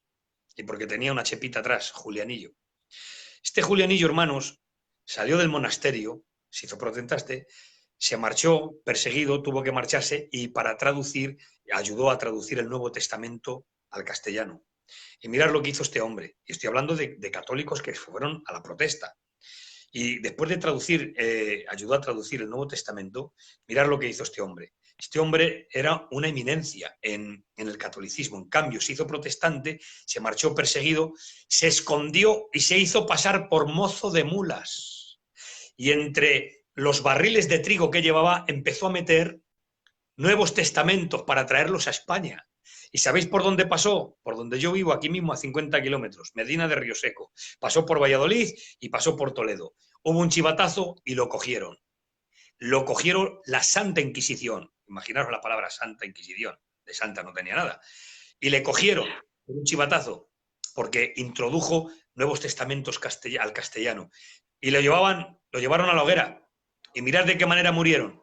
y porque tenía una chepita atrás, Julianillo. Este Julianillo, hermanos, salió del monasterio, se hizo protestante, se marchó perseguido, tuvo que marcharse y para traducir, ayudó a traducir el Nuevo Testamento al castellano. Y mirar lo que hizo este hombre. Y estoy hablando de católicos que fueron a la protesta. Y después de traducir, ayudó a traducir el Nuevo Testamento, mirar lo que hizo este hombre. Este hombre era una eminencia en el catolicismo. En cambio, se hizo protestante, se marchó perseguido, se escondió y se hizo pasar por mozo de mulas. Y entre los barriles de trigo que llevaba, empezó a meter nuevos testamentos para traerlos a España. ¿Y sabéis por dónde pasó? Por donde yo vivo, aquí mismo a 50 kilómetros, Medina de Rioseco. Pasó por Valladolid y pasó por Toledo. Hubo un chivatazo y lo cogieron. Lo cogieron la Santa Inquisición. Imaginaros la palabra Santa Inquisición, de santa no tenía nada. Y le cogieron con un chivatazo, porque introdujo nuevos testamentos al castellano. Y lo llevaron a la hoguera. Y mirad de qué manera murieron,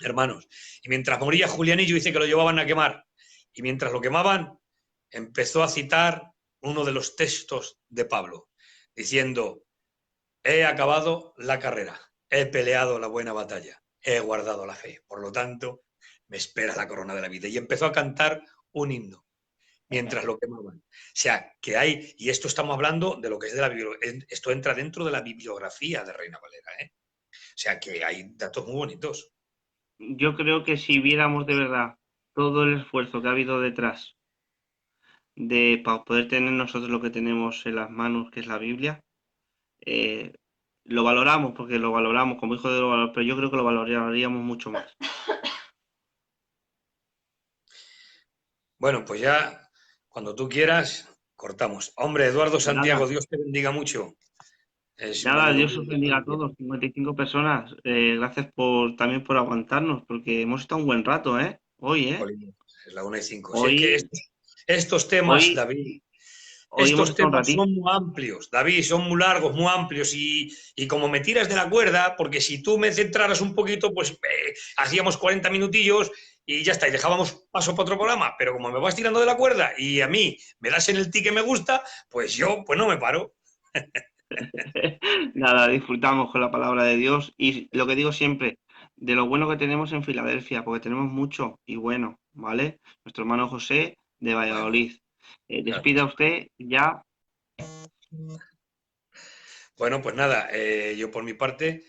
hermanos. Y mientras moría Julianillo, dice que lo llevaban a quemar. Y mientras lo quemaban, empezó a citar uno de los textos de Pablo, diciendo: he acabado la carrera, he peleado la buena batalla, he guardado la fe, por lo tanto, me espera la corona de la vida. Y empezó a cantar un himno mientras lo quemaban. O sea, que hay, y esto estamos hablando de lo que es de la bibliografía, esto entra dentro de la bibliografía de Reina Valera, ¿eh? O sea, que hay datos muy bonitos. Yo creo que si viéramos de verdad todo el esfuerzo que ha habido detrás para poder tener nosotros lo que tenemos en las manos, que es la Biblia, eh, lo valoramos, porque lo valoramos como hijo de lo valor, pero yo creo que lo valoraríamos mucho más. Bueno, pues ya, cuando tú quieras, cortamos. Hombre, Eduardo Nada, Santiago, Dios te bendiga mucho. Me nada, alegro Dios mucho os de estar bendiga a contigo. todos, 55 personas. Gracias también por aguantarnos, porque hemos estado un buen rato, ¿eh? Hoy, ¿eh? Jolín, es la 1:05. Si es que Hoy, estos temas, hoy, David, hoy hemos estos estado un temas ratito. son muy amplios, David, son muy largos, muy amplios, y como me tiras de la cuerda, porque si tú me centraras un poquito, pues hacíamos 40 minutillos y ya está, y dejábamos paso para otro programa, pero como me vas tirando de la cuerda y a mí me das en el ti que me gusta, pues yo pues no me paro. Nada, disfrutamos con la palabra de Dios y lo que digo siempre, de lo bueno que tenemos en Filadelfia, porque tenemos mucho y bueno, ¿vale? Nuestro hermano José de Bueno, Valladolid. Despida gracias. usted ya. Bueno, pues nada, yo por mi parte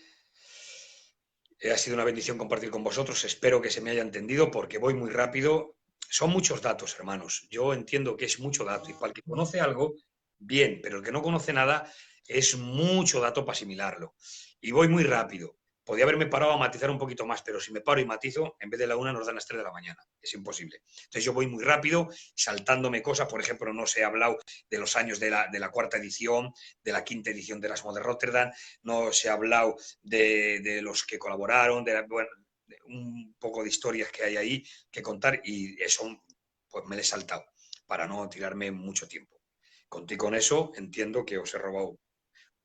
ha sido una bendición compartir con vosotros. Espero que se me haya entendido porque voy muy rápido. Son muchos datos, hermanos. Yo entiendo que es mucho dato y para el que conoce algo, bien, pero el que no conoce nada es mucho dato para asimilarlo. Y voy muy rápido. Podía haberme parado a matizar un poquito más, pero si me paro y matizo, en vez de la 1 nos dan las 3 de la mañana. Es imposible. Entonces yo voy muy rápido, saltándome cosas. Por ejemplo, no se ha hablado de los años de la cuarta edición, de la quinta edición de Erasmo de Rotterdam, no se ha hablado de los que colaboraron, bueno, de un poco de historias que hay ahí que contar, y eso pues me lo he saltado para no tirarme mucho tiempo. Con eso entiendo que os he robado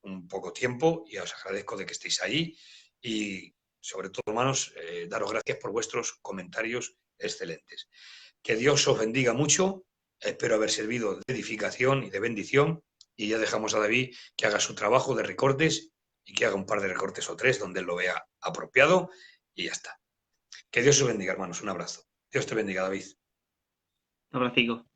un poco tiempo y os agradezco de que estéis ahí y sobre todo, hermanos, daros gracias por vuestros comentarios excelentes. Que Dios os bendiga mucho, espero haber servido de edificación y de bendición, y ya dejamos a David que haga su trabajo de recortes y que haga un par de recortes o 3 donde él lo vea apropiado y ya está. Que Dios os bendiga, hermanos. Un abrazo. Dios te bendiga, David. Un abracico.